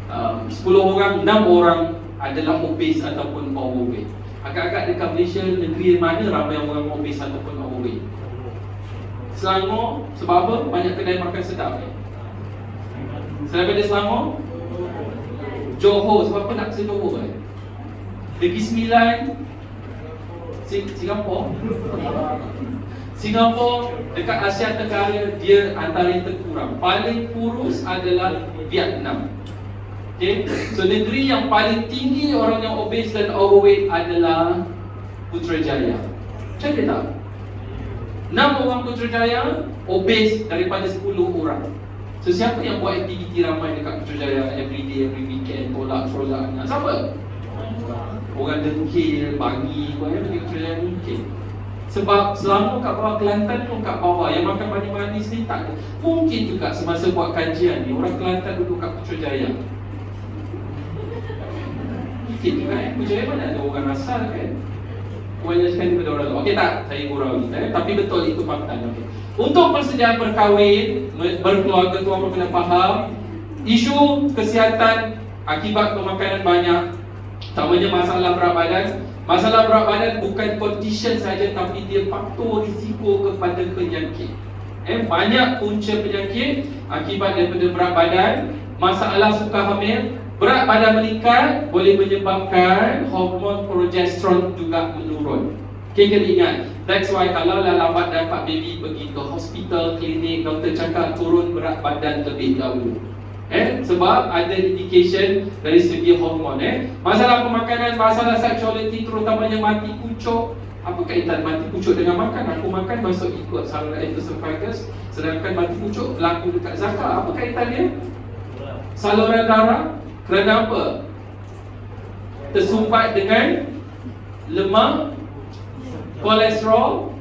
10 orang, 6 orang adalah obese ataupun overweight. Agak-agak dekat Malaysia, negeri mana ramai orang obese ataupun overweight? Selangor. Sebab apa? Banyak kedai makan sedap ni. Selain daripada Selangor, Johor. Sebab apa nak ke Johor kan? Negeri Sembilan, Singapura. Singapura dekat Asia Tenggara dia antara yang terkurang. Paling kurus adalah Vietnam. Okay? So negeri yang paling tinggi orang yang obese dan overweight adalah Putrajaya. Macam dia tak? 6 orang Putrajaya obese daripada 10 orang. So siapa yang buat aktiviti ramai dekat Putrajaya every day, every weekend, tolak-tolak anak? Siapa? Orang dengkil, bangi, kau yang pergi Putrajaya mungkin. Sebab Selangor kat bawah, Kelantan pun kat bawah. Yang makan manis-manis ni tak ada. Mungkin juga semasa buat kajian ni orang Kelantan duduk kat Putrajaya. Mungkin juga Putrajaya mana ada orang asal kan? Banyak sekali daripada orang luar. Okey tak? Saya gurau kita tapi betul itu fakta. Okay. Untuk persediaan berkahwin, berkeluarga, tuan-tuan kena faham isu kesihatan akibat pemakanan banyak. Utamanya masalah berat badan. Masalah berat badan bukan condition saja tapi dia faktor risiko kepada penyakit. Banyak punca penyakit akibat daripada berat badan. Masalah suka hamil, berat badan meningkat boleh menyebabkan hormon progesteron juga menurun. Okay, kena ingat. That's why kalau dah lambat dapat baby, pergi ke hospital, klinik, doktor cakap turun berat badan lebih dahulu. Sebab ada indication dari segi hormon. Masalah pemakanan, masalah sexuality, terutamanya mati pucuk. Apa kaitan mati pucuk dengan makan? Aku makan masuk ikut saluran esophagus, sedangkan mati pucuk berlaku dekat zakar. Apa kaitan dia? Saluran darah. Kerana apa? Tersumbat dengan lemak, kolesterol,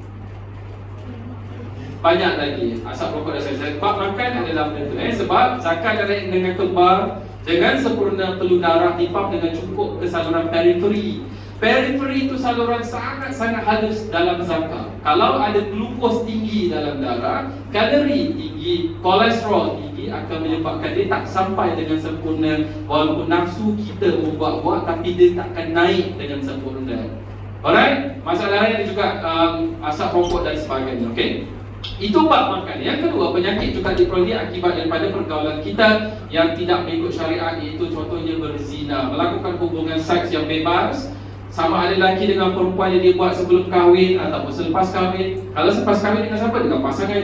banyak lagi asap rokok dan sebab makan adalah benda tu. Sebab zakar darah dengan kembar dengan sempurna perlu darah dipump dengan cukup ke saluran periferi. Periferi itu saluran sangat-sangat halus dalam zakar. Kalau ada glukos tinggi dalam darah, kalori tinggi, kolesterol tinggi akan menyebabkan dia tak sampai dengan sempurna. Walaupun nafsu kita membuat-buat tapi dia takkan naik dengan sempurna. Alright, masalah lain juga asap rokok dan sebagainya. Okay, itu bab makan. Yang kedua, penyakit juga diperoleh akibat daripada pergaulan kita yang tidak mengikut syariat, iaitu contohnya berzina, melakukan hubungan seks yang bebas. Sama ada lelaki dengan perempuan yang dia buat sebelum kahwin ataupun selepas kahwin. Kalau selepas kahwin dengan siapa? Dengan pasangan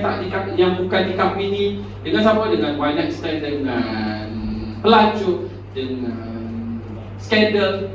yang bukan dikahwini. Dengan siapa? Dengan one night stand, dengan pelacur, dengan skandal.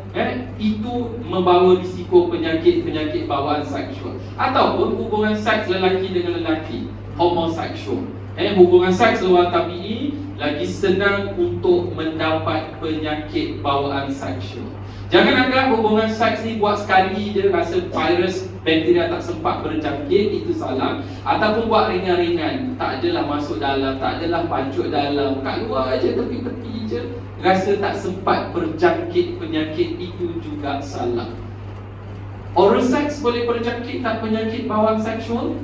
Itu membawa risiko penyakit-penyakit bawaan seksual. Ataupun hubungan seks lelaki dengan lelaki, homoseksual. Hubungan seks luar tabi'i lagi senang untuk mendapat penyakit bawaan seksual. Jangan anggap hubungan seks ni buat sekali je rasa virus, bakteria tak sempat berjangkit, itu salah. Ataupun buat ringan-ringan, tak adalah masuk dalam, tak adalah pancut dalam, kat luar je, tepi-tepi je, rasa tak sempat berjangkit penyakit, itu juga salah. Oral sex boleh berjangkit tak penyakit bawaan seksual?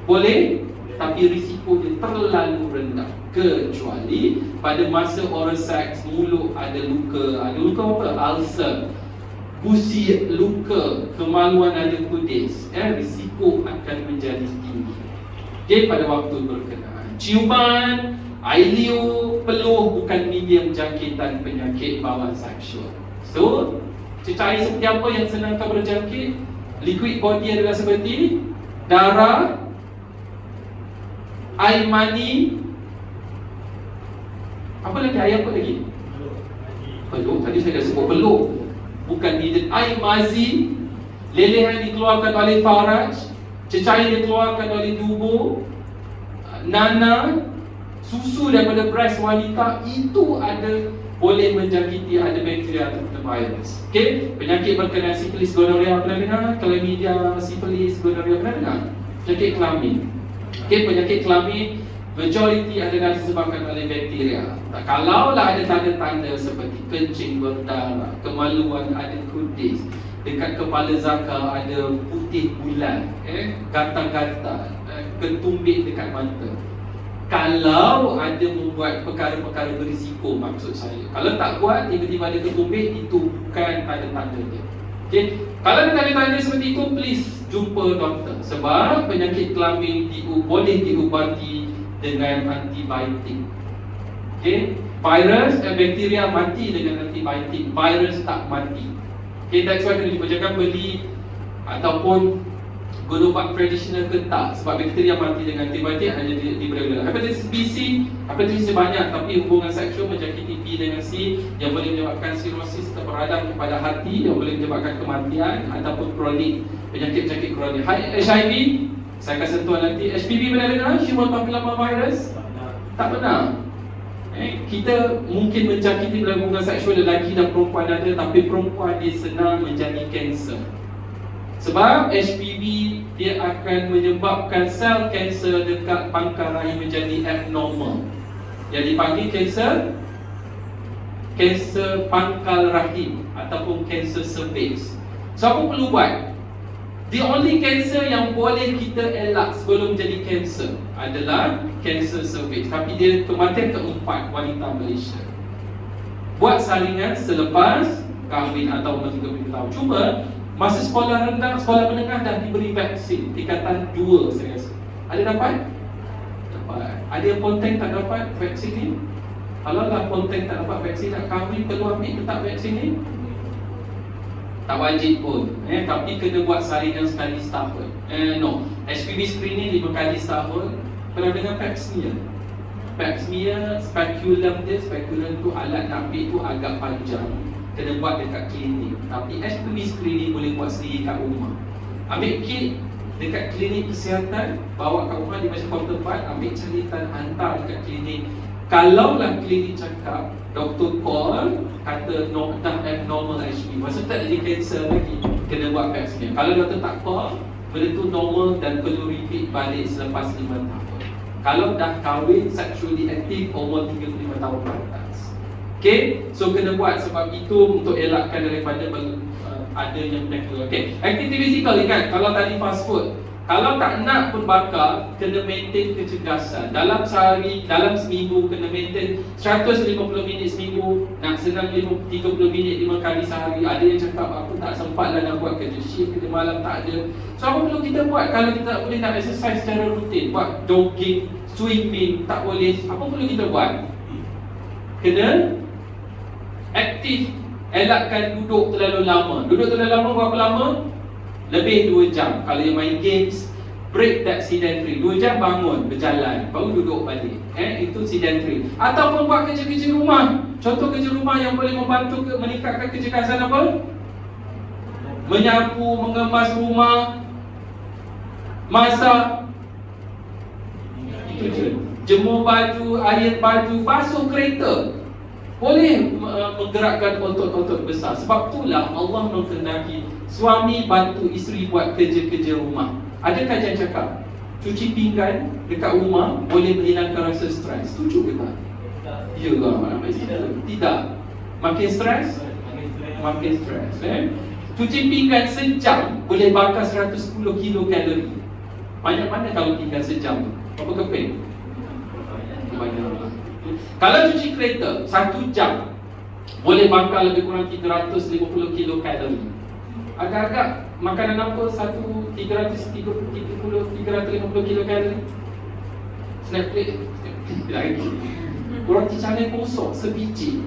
Boleh, tapi risiko dia terlalu rendah. Kecuali pada masa oral sex, mulut ada luka. Ada luka apa? Ulcer, gusi luka, kemaluan ada kudis, risiko akan menjadi tinggi. Okay, pada waktu berkenaan. Ciuman, air liur, peluh bukan medium jangkitan penyakit bawaan seksual. So, cecair seperti apa yang senang berjangkit? Liquid body adalah seperti darah, air mani, apa lagi? Air apa lagi? Peluh. Tadi saya dah sebut peluh. Bukan dia. Air mazi, lelehan dikeluarkan oleh faraj, cecair dikeluarkan oleh dubur, nana, susu daripada breast wanita itu boleh menjangkiti ada bakteria atau virus. Okey, penyakit berkenaan sifilis, gonorrhea pernah dengar? Chlamydia, sifilis, gonorrhea pernah dengar? Penyakit kelamin. Okey, penyakit kelamin majoriti adalah disebabkan oleh bakteria. Kalaulah ada tanda-tanda seperti kencing berdarah, kemaluan ada kudis, dekat kepala Zaka ada putih bulan, gatal-gatal, ketumbik dekat mata. Kalau ada membuat perkara-perkara berisiko, maksud saya. Kalau tak buat, tiba-tiba ada ketumbik, itu bukan tanda-tanda dia. Okay? Kalau ada tanda-tanda seperti itu, please jumpa doktor. Sebab penyakit kelamin boleh diubati dengan antibiotik. Okay? Virus dan bakteria mati dengan antibiotik. Virus tak mati. Okay, that's why kena jumpa. Jangan beli ataupun guna ubat tradisional ke tak, sebab bakteria mati dengan antibiotik hanya diberi. Hepatitis B, C, hepatitis C banyak, tapi hubungan seksual menjangkiti B dengan C yang boleh menyebabkan sirosis atau beradang kepada hati, yang boleh menyebabkan kematian ataupun kronik, penyakit-penyakit kronik. HIV, saya akan sentuh nanti. HPV pernah dengar? Human Papilloma Virus? Tak pernah. Kita mungkin menjangkiti melalui hubungan seksual lelaki dan perempuan ada, tapi perempuan dia senang menjadi kanser. Sebab HPV dia akan menyebabkan sel kanser dekat pangkal rahim menjadi abnormal. Yang dipanggil kanser pangkal rahim ataupun kanser cervix. So apa perlu buat? The only cancer yang boleh kita elak sebelum jadi kanser adalah kanser cervix. Tapi dia kematian keempat wanita Malaysia. Buat saringan selepas kahwin atau umur 30 tahun. Cuma masa sekolah rendah, sekolah menengah dah diberi vaksin tingkatan 2 saya rasa. Ada dapat? Dapat. Ada yang ponteng tak dapat vaksin ni? Kalau lah ponteng tak dapat vaksin, nak kahwin perlu ambil tetap vaksin ni? Tak wajib pun, tapi kena buat saringan sekali setahun. No, HPV screening 5 kali setahun. Pernah dengar pap smear? Pap smear, speculum dia, speculum tu alat nak ambil tu agak panjang, kena buat dekat klinik. Tapi HPV screening boleh buat sendiri kat rumah. Ambil kit dekat klinik kesihatan, bawa kat rumah, dia macam counterpart, ambil caritan, hantar dekat klinik. Kalaulah klinik cakap, doktor call, kata dah abnormal HPV, maksud tak jadi kanser lagi, kena buat pap smear. Kalau doktor tak call, benda tu normal dan perlu repeat balik selepas 5 tahun. Kalau dah kahwin, sexually active, umur 35 tahun ke atas. Okay, so kena buat sebab itu untuk elakkan daripada adanya penyakit. Okay, aktiviti fizikal ingat, kalau tadi fast food, kalau tak nak pun bakar, kena maintain kecergasan. Dalam sehari, dalam seminggu kena maintain 150 minit seminggu. Nak senang 30 minit 5 kali sehari. Ada yang cakap aku tak sempat lah nak buat kerja shift, kerja malam tak ada. So apa perlu kita buat kalau kita tak boleh nak exercise secara rutin? Buat jogging, swimming, tak boleh. Apa perlu kita buat? Kena aktif. Elakkan duduk terlalu lama. Duduk terlalu lama berapa lama? Lebih 2 jam. Kalau yang main games, break that sedentary. 2 jam bangun, berjalan, baru duduk balik. Itu sedentary. Ataupun buat kerja-kerja rumah. Contoh kerja rumah yang boleh membantu meningkatkan kecergasan apa? Menyapu, mengemas rumah, masak. Itu je. Jemur baju, iron baju, basuh kereta. Boleh menggerakkan otot-otot besar. Sebab itulah Allah menghendaki suami bantu isteri buat kerja-kerja rumah. Ada kajian cakap cuci pinggan dekat rumah boleh menghilangkan rasa stres. Setuju ke tak? Ya ke? Tidak. Makin stres? Makin stres. Cuci pinggan sejam boleh bakar 110 kilo kalori. Banyak mana kalau pinggan sejam? Berapa keping? Banyak. Kalau cuci kereta 1 jam boleh bakar lebih kurang 350 kilo kalori. Agak-agak makanan apa 350 kilo kalori? Snapchat lagi. Roti canai kosong sebiji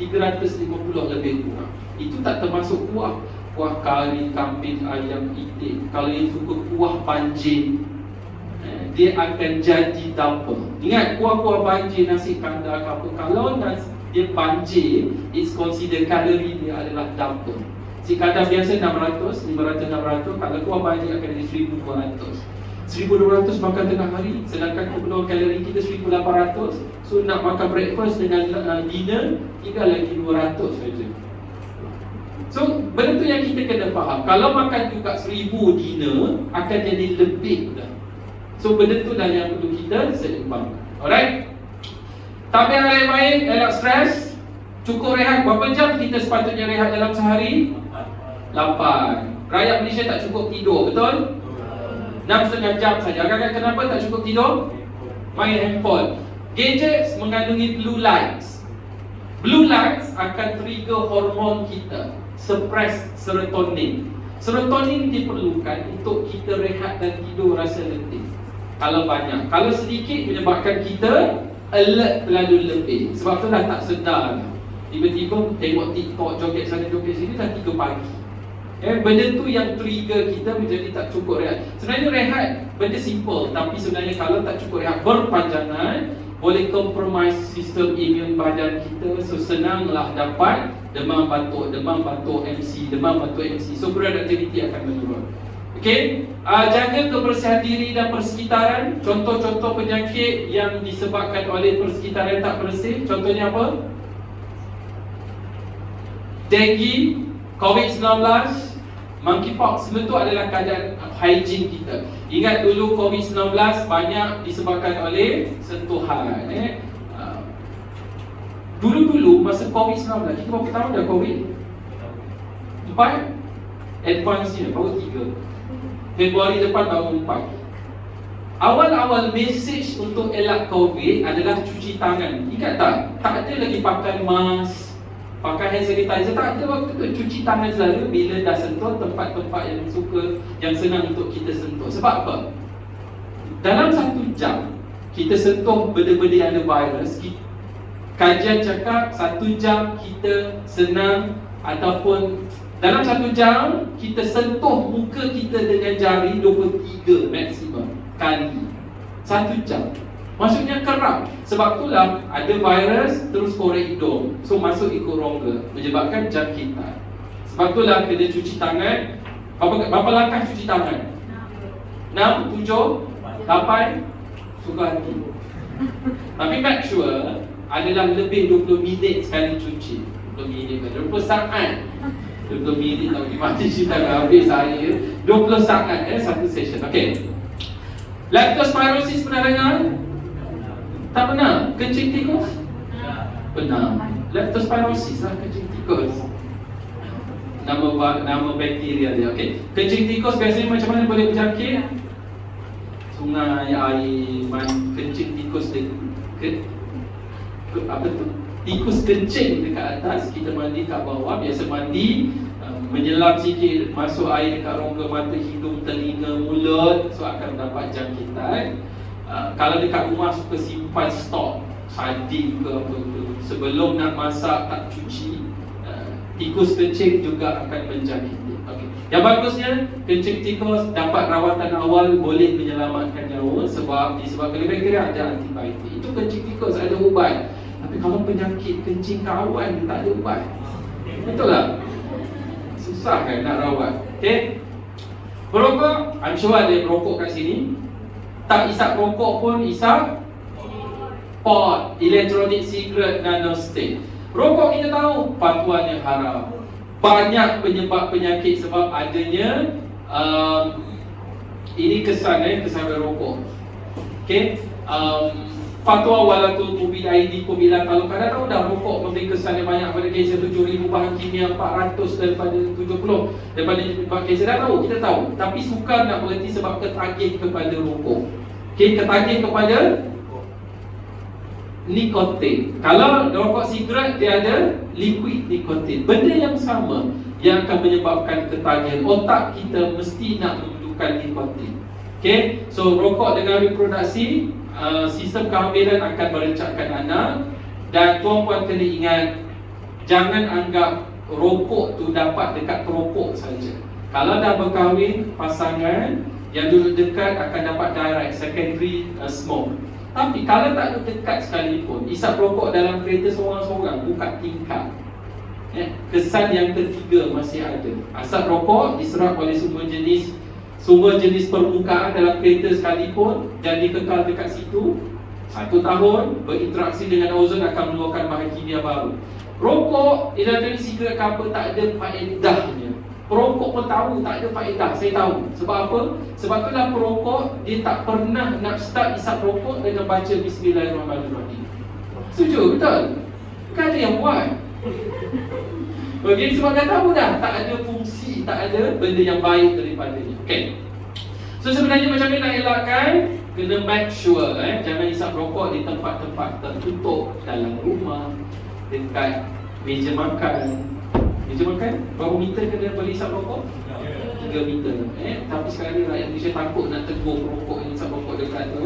350 lebih kurang. Itu tak termasuk kuah. Kuah kari, kambing, ayam, itik. Kalau yang suka kuah banjir, dia akan jadi double. Ingat, kuah-kuah banjir, nasi kandar ke apa, kalau dia banjir, it's considered kalori dia adalah double. Si kandar biasa 600, 500, 600. Kalau kuah banjir akan jadi 1200. 1,200 makan tengah hari, sedangkan keperluan kalori kita 1,800. So nak makan breakfast dengan dinner tinggal lagi 200 saja. So benda tu yang kita kena faham. Kalau makan juga 1,000 dinner akan jadi lebih dah. So benda tu dah yang perlu kita seimbang. Alright. Tabiat yang baik, elak stres. Cukup rehat. Berapa jam kita sepatutnya rehat dalam sehari? 8. Rakyat Malaysia tak cukup tidur, betul? 6,5 jam saja. Agak-agak kenapa tak cukup tidur? Main handphone. Gadgets mengandungi blue lights. Blue lights akan trigger hormon kita, suppress serotonin. Serotonin diperlukan untuk kita rehat dan tidur rasa letih. Kalau banyak, kalau sedikit menyebabkan kita alert terlalu lebih. Sebab tu dah tak sedar. Tiba-tiba tengok TikTok, joget sana joget sini dah 3 pagi. Benda tu yang trigger kita menjadi tak cukup rehat. Sebenarnya rehat benda simple, tapi sebenarnya kalau tak cukup rehat berpanjangan boleh compromise sistem imun badan kita. So senanglah dapat demam batuk MC, demam batuk MC. So productivity akan menurun. Okey, jaga kebersihan diri dan persekitaran. Contoh-contoh penyakit yang disebabkan oleh persekitaran tak bersih, contohnya apa? Dengue, COVID-19, monkeypox, semua itu adalah keadaan hygiene kita. Ingat dulu COVID-19 banyak disebabkan oleh sentuhan. Dulu-dulu masa COVID-19, kita berapa tahun dah COVID? 4? Advance-nya baru 3. Februari depan baru 4. Awal-awal message untuk elak COVID adalah cuci tangan. Ingat tak? Tak ada lagi pakai mask, pakai hand sanitizer, tak ada. Waktu tu cuci tangan selalu bila dah sentuh tempat-tempat yang yang senang untuk kita sentuh. Sebab apa? Dalam 1 jam kita sentuh benda-benda yang ada virus. Kajian cakap 1 jam kita senang, ataupun dalam 1 jam kita sentuh muka kita dengan jari 23 maksimum kali. 1 jam. Maksudnya kerap. Sebab itulah ada virus terus korek hidung, so masuk ikut rongga, menyebabkan jangkitan. Sebab itulah kena cuci tangan. Berapa langkah cuci tangan? 6, 7, 8. Suka hati. Tapi make sure adalah lebih 20 minit sekali cuci. 20 minit, 20 saat. 20 minit tak pergi mati cerita habis saya. 20 saat satu session. Okey. Leptospirosis pernah dengar? Tak pernah? Kencing tikus? Pernah. Leptospirosis lah, kencing tikus. Nama bakteria dia. Okey. Kencing tikus biasanya macam mana boleh berjangkit? Sungai, air, kencing tikus apa tu? Tikus kencing dekat atas, kita mandi kat bawah. Biasa mandi menyelam sikit, masuk air dekat rongga mata, hidung, telinga, mulut, so akan dapat jangkitan. Kalau dekat rumah suka simpan stok sardin ke apa ke, sebelum nak masak tak cuci, tikus kencing juga akan menjangkiti. Okay. Yang bagusnya kencing tikus dapat rawatan awal boleh menyelamatkan nyawa sebab disebabkan oleh bakteria, ada antibiotik. Itu kencing tikus ada ubat. Tapi kalau penyakit kencing kawan tak ada ubat, betul tak? Susah kan nak rawat. Okay. Perokok, I'm sure ada perokok kat sini. Tak isap rokok pun isap pot, electronic cigarette, nanostick. Rokok kita tahu patuannya haram. Banyak penyebab penyakit sebab adanya ini kesan rokok. Okay. Fatwa walatul mubidaidi bila kalau kadang tahu dah rokok memberi kesan yang banyak pada kanser, 7,000 bahan kimia, 400 daripada 70 daripada penyebab kanser. Dah tahu, kita tahu. Tapi sukar nak berhenti sebab ketagih kepada rokok. Okay, ketagih kepada nikotin. Kalau rokok sigaret dia ada liquid nikotin. Benda yang sama yang akan menyebabkan ketagihan. Otak kita mesti nak memerlukan nikotin. Okay, so rokok dengan reproduksi, sistem kehamilan akan merencatkan anak. Dan tuan-puan kena ingat, jangan anggap rokok tu dapat dekat perokok saja. Kalau dah berkahwin, pasangan yang duduk dekat akan dapat direct secondary smoke. Tapi kalau tak duduk dekat sekalipun, isap rokok dalam kereta seorang-seorang, buka tingkap, kesan yang ketiga masih ada. Asap rokok diserap oleh semua jenis semua jenis permukaan dalam kereta sekalipun jadi kekal dekat situ 1 tahun, berinteraksi dengan ozon akan mengeluarkan bahan kimia baru. Rokok, elektronik, sigaret ke apa tak ada faedahnya. Perokok pun tahu tak ada faedah, saya tahu. Sebab apa? Sebab itulah perokok dia tak pernah nak start isap rokok dengan baca Bismillahirrahmanirrahim. Setuju? Betul? Kan ada yang buat. Okay, sebab dah tahu dah tak ada fungsi, tak ada benda yang baik daripadanya. Okay. So sebenarnya macam mana nak elakkan? Kena make sure jangan isap rokok di tempat-tempat tertutup, dalam rumah, dekat meja makan. Meja makan, berapa meter kena boleh isap rokok? 3 meter. Tapi sekarang ni rakyat Malaysia takut nak tegur perokok yang isap rokok dekat tu.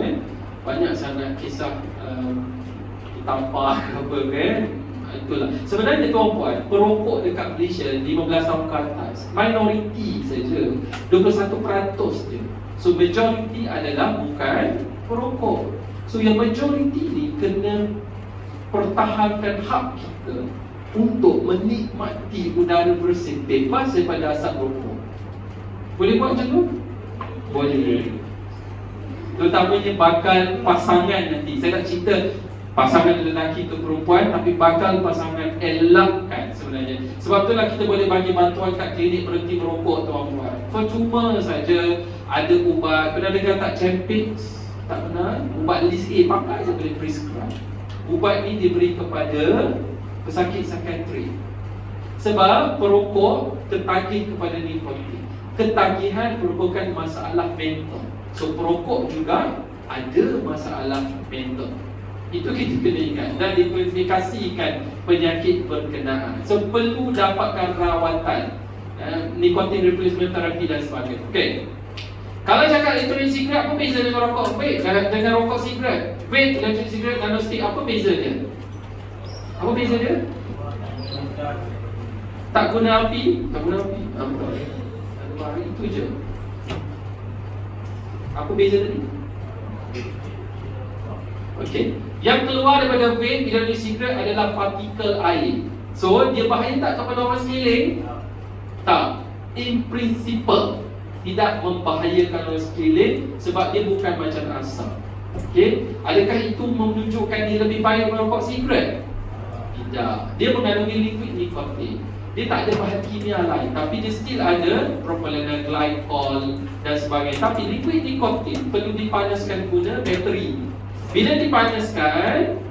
Banyak sangat kisah ditampar ke apa kan. Itulah. Sebenarnya tuan-puan, perokok dekat Malaysia 15 tahun ke atas minoriti saja, 21% je. So majority adalah bukan perokok. So yang majority ni kena pertahankan hak kita untuk menikmati udara bersih bebas daripada asap rokok. Boleh buat macam tu? Boleh. Terutamanya bakal pasangan nanti. Saya nak cerita pasangan lelaki ke perempuan, tapi bakal pasangan elakkan sebenarnya. Sebab itulah kita boleh bagi bantuan kat klinik berhenti merokok tuan-tuan. Percuma saja ada ubat. Pernah dengar tak Champix? Tak pernah? Ubat list A pakai je boleh prescribe. Ubat ni diberi kepada pesakit psikiatrik. Sebab perokok tertagih kepada nikotin. Ketagihan merupakan masalah mental. So perokok juga ada masalah mental. Itu kita kena ingat dan diklasifikasikan penyakit berkenaan. So perlu dapatkan rawatan, nikotin replacement therapy dan sebagainya. Okey. Kalau cakap elektronik sigaret, apa beza dengan rokok vape? Dengan rokok sigaret, vape, elektronik sigaret, nanostick, apa beza dia? Apa beza dia? Tak guna api, tak guna api. Itu je. Apa beza tadi? Okey. Yang keluar daripada vape, elektronik sigaret adalah partikel air. So, dia bahaya tak kepada orang sekeliling? Tak. In principle, tidak membahayakan orang sekeliling sebab dia bukan macam asap. Okey. Adakah itu menunjukkan dia lebih baik merokok sigaret? Tidak. Dia mengandungi liquid nikotin. Dia tak ada bahan kimia lain, tapi dia still ada propylene glycol dan sebagainya. Tapi liquid nikotin perlu dipanaskan guna bateri. Bila dipanaskan,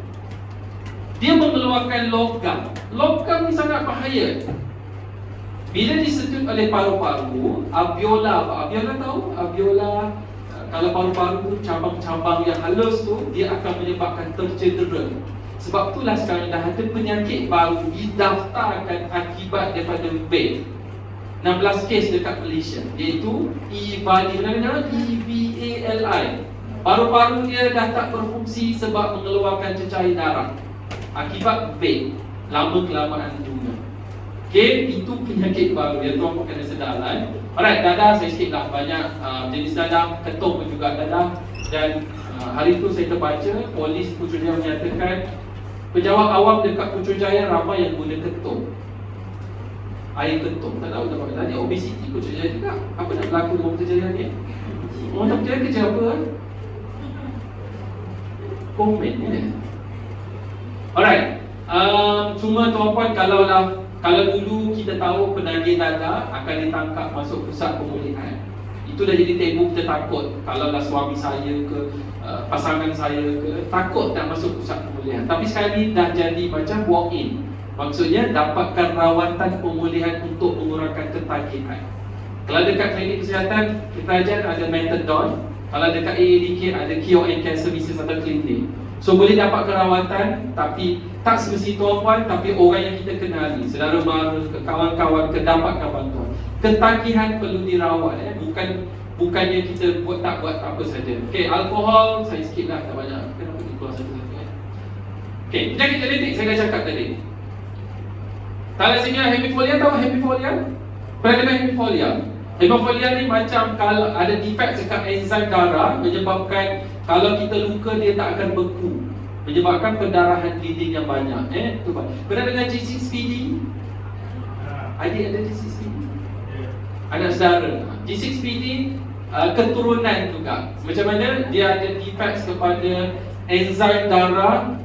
dia mengeluarkan logam. Logam ni sangat bahaya. Bila disedut oleh paru-paru, alveola, alveola tahu? Alveola, kalau paru-paru cabang-cabang yang halus tu, dia akan menyebabkan tercedera. Sebab itulah sekarang dah ada penyakit baru didaftarkan akibat daripada vape. 16 kes dekat Malaysia, iaitu EVALI. Benar dengar? EVALI. Paru-paru dia dah tak berfungsi sebab mengeluarkan cecair darah akibat vape, lama-kelamaan guna. Okay, itu penyakit baru yang tuan pun kena sedar lah. Alright, dadah saya sikit lah. Banyak jenis dadah, ketum pun juga dadah. Dan hari tu saya terbaca polis Putrajaya menyatakan pejabat awam dekat Putrajaya ramai yang guna ketum, air ketum. Tak tahu tak apa. Tadi obesiti Putrajaya juga. Apa nak berlaku dengan Putrajaya ni? Orang tak percaya kerja apa? Komen ni. Alright, cuma tuan-puan, kalau dulu kita tahu penagih dadah akan ditangkap masuk pusat pemulihan, itu dah jadi tabu. Kita takut kalau lah suami saya ke pasangan saya ke, takut tak masuk pusat pemulihan. Tapi sekarang ni dah jadi macam walk in. Maksudnya dapatkan rawatan pemulihan untuk mengurangkan ketagihan. Kalau dekat klinik kesihatan kita ajar ada methadone. Kalau dekat AADK ada cure and care services atau klinik. So boleh dapat kerawatan, tapi tak semesti tuan-puan, tapi orang yang kita kenali, saudara mara, kawan-kawan, dapatkan bantuan. Ketagihan perlu dirawat, bukannya kita tak buat apa saja. Okey, alkohol saya sikitlah, tak banyak. Kenapa kita keluar satu-satu kan? Okey, penyakit genetik saya dah cakap tadi. Thalassemia hemophilia, tahu hemophilia? Pernah dengar hemophilia? Hemophilia ni macam kalau ada defect dekat enzim darah, menyebabkan kalau kita luka dia tak akan beku, menyebabkan pendarahan bleeding yang banyak. Tu Pak. Pernah dengar G6PD? Adik ada G6PD? Anak saudara. G6PD keturunan juga. Macam mana dia ada defects kepada enzim darah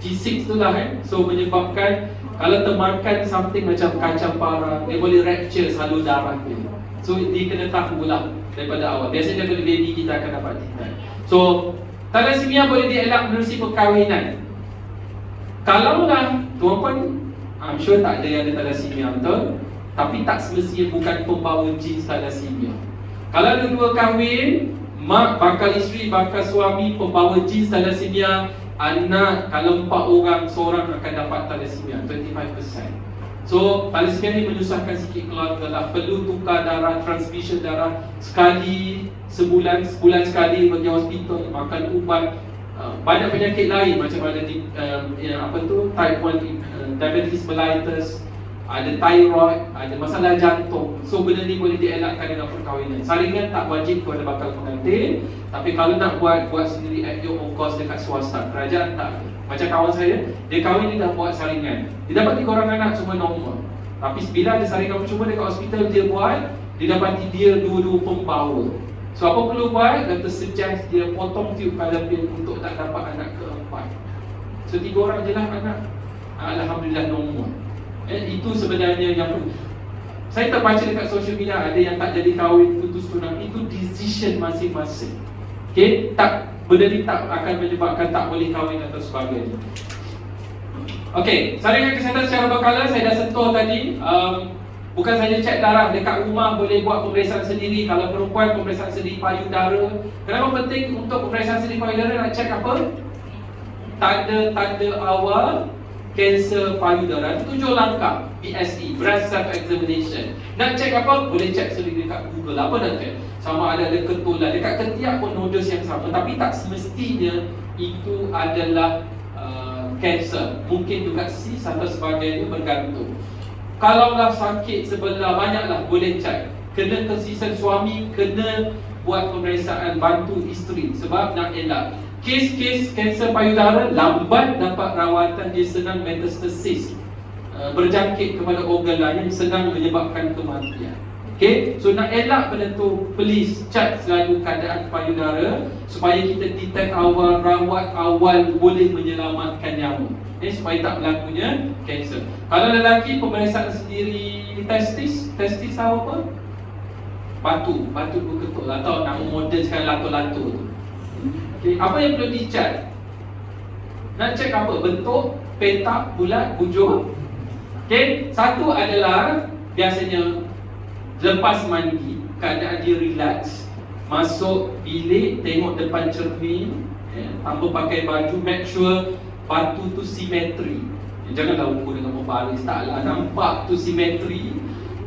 G6 tu lah So menyebabkan kalau termakan something macam kacang parah, dia boleh rupture salur darah dia. So dia kena tahu lah daripada awal. Biasanya daripada baby kita akan dapat defect. So thalassemia boleh dielak menerusi perkahwinan. Kalau lah tuan-puan, I'm sure tak ada yang ada thalassemia, betul? Tapi tak semestinya bukan pembawa genes thalassemia. Kalau dua-dua kahwin, mak bakal isteri, bakal suami pembawa genes thalassemia, anak kalau 4 orang, seorang akan dapat thalassemia, 25%. So, thalassemia ni menyusahkan sikit keluarga lah. Perlu tukar darah, transfusion darah sekali sebulan sekali pergi hospital, makan ubat. Banyak penyakit lain macam ada type 1 diabetes mellitus, ada thyroid, ada masalah jantung. So benda ni boleh dielakkan dengan perkahwinan. Saringan tak wajib kepada bakal pengantin, tapi kalau nak buat sendiri at your own cost dekat swasta. Kerajaan tak. Macam kawan saya, dia kahwin, dia dah buat saringan. Dia dapat 3 orang anak semua normal. Tapi bila ada saringan percuma dekat hospital dia buat, dia dapati dia dua-dua pembawa. So apa perlu buat? Doktor suggest dia potong tube fallopian untuk tak dapat anak keempat. So 3 orang je lah anak, alhamdulillah normal. Itu sebenarnya yang saya terbaca dekat social media, ada yang tak jadi kahwin, putus tunang. Itu decision masing-masing. Okay, benda ni tak akan menyebabkan tak boleh kahwin atau sebagainya. Okay, saringan kesihatan secara berkala saya dah sentuh tadi. Bukan saja cek darah, dekat rumah boleh buat pemeriksaan sendiri. Kalau perempuan, pemeriksaan sendiri payudara. Kenapa penting untuk pemeriksaan sendiri payudara? Nak cek apa? Tanda-tanda awal kanser payudara. 7 langkah BSE, breast self examination. Nak cek apa? Boleh cek sendiri dekat Google. Apa nak cek? Sama ada ketulan, dekat ketiak pun nodus yang sama. Tapi tak semestinya itu adalah kanser. Mungkin juga cyst atau sebagainya, bergantung. Kalaulah sakit sebelah, banyaklah boleh cek. Kena konsisten suami, kena buat pemeriksaan, bantu isteri. Sebab nak elak kes-kes kanser payudara, lambat dapat rawatan, dia senang metastasis, berjangkit kepada organ lain, senang menyebabkan kematian. Okay, so nak elak benda tu, please check selalu keadaan payudara supaya kita detect awal, rawat awal, boleh menyelamatkan nyawa. Supaya tak berlakunya kanser. Kalau lelaki, pemeriksaan sendiri testis tahu apa? Batu berketul, atau nama modern sekarang lato-lato tu. Okay, apa yang perlu dicek? Nak cek apa? Bentuk, petak, bulat, bujur. Okay, satu adalah biasanya lepas mandi, keadaan dia relax, masuk bilik, tengok depan cermin, tanpa pakai baju, make sure batu tu simetri. Janganlah ukur dengan membaris, taklah, nampak tu simetri.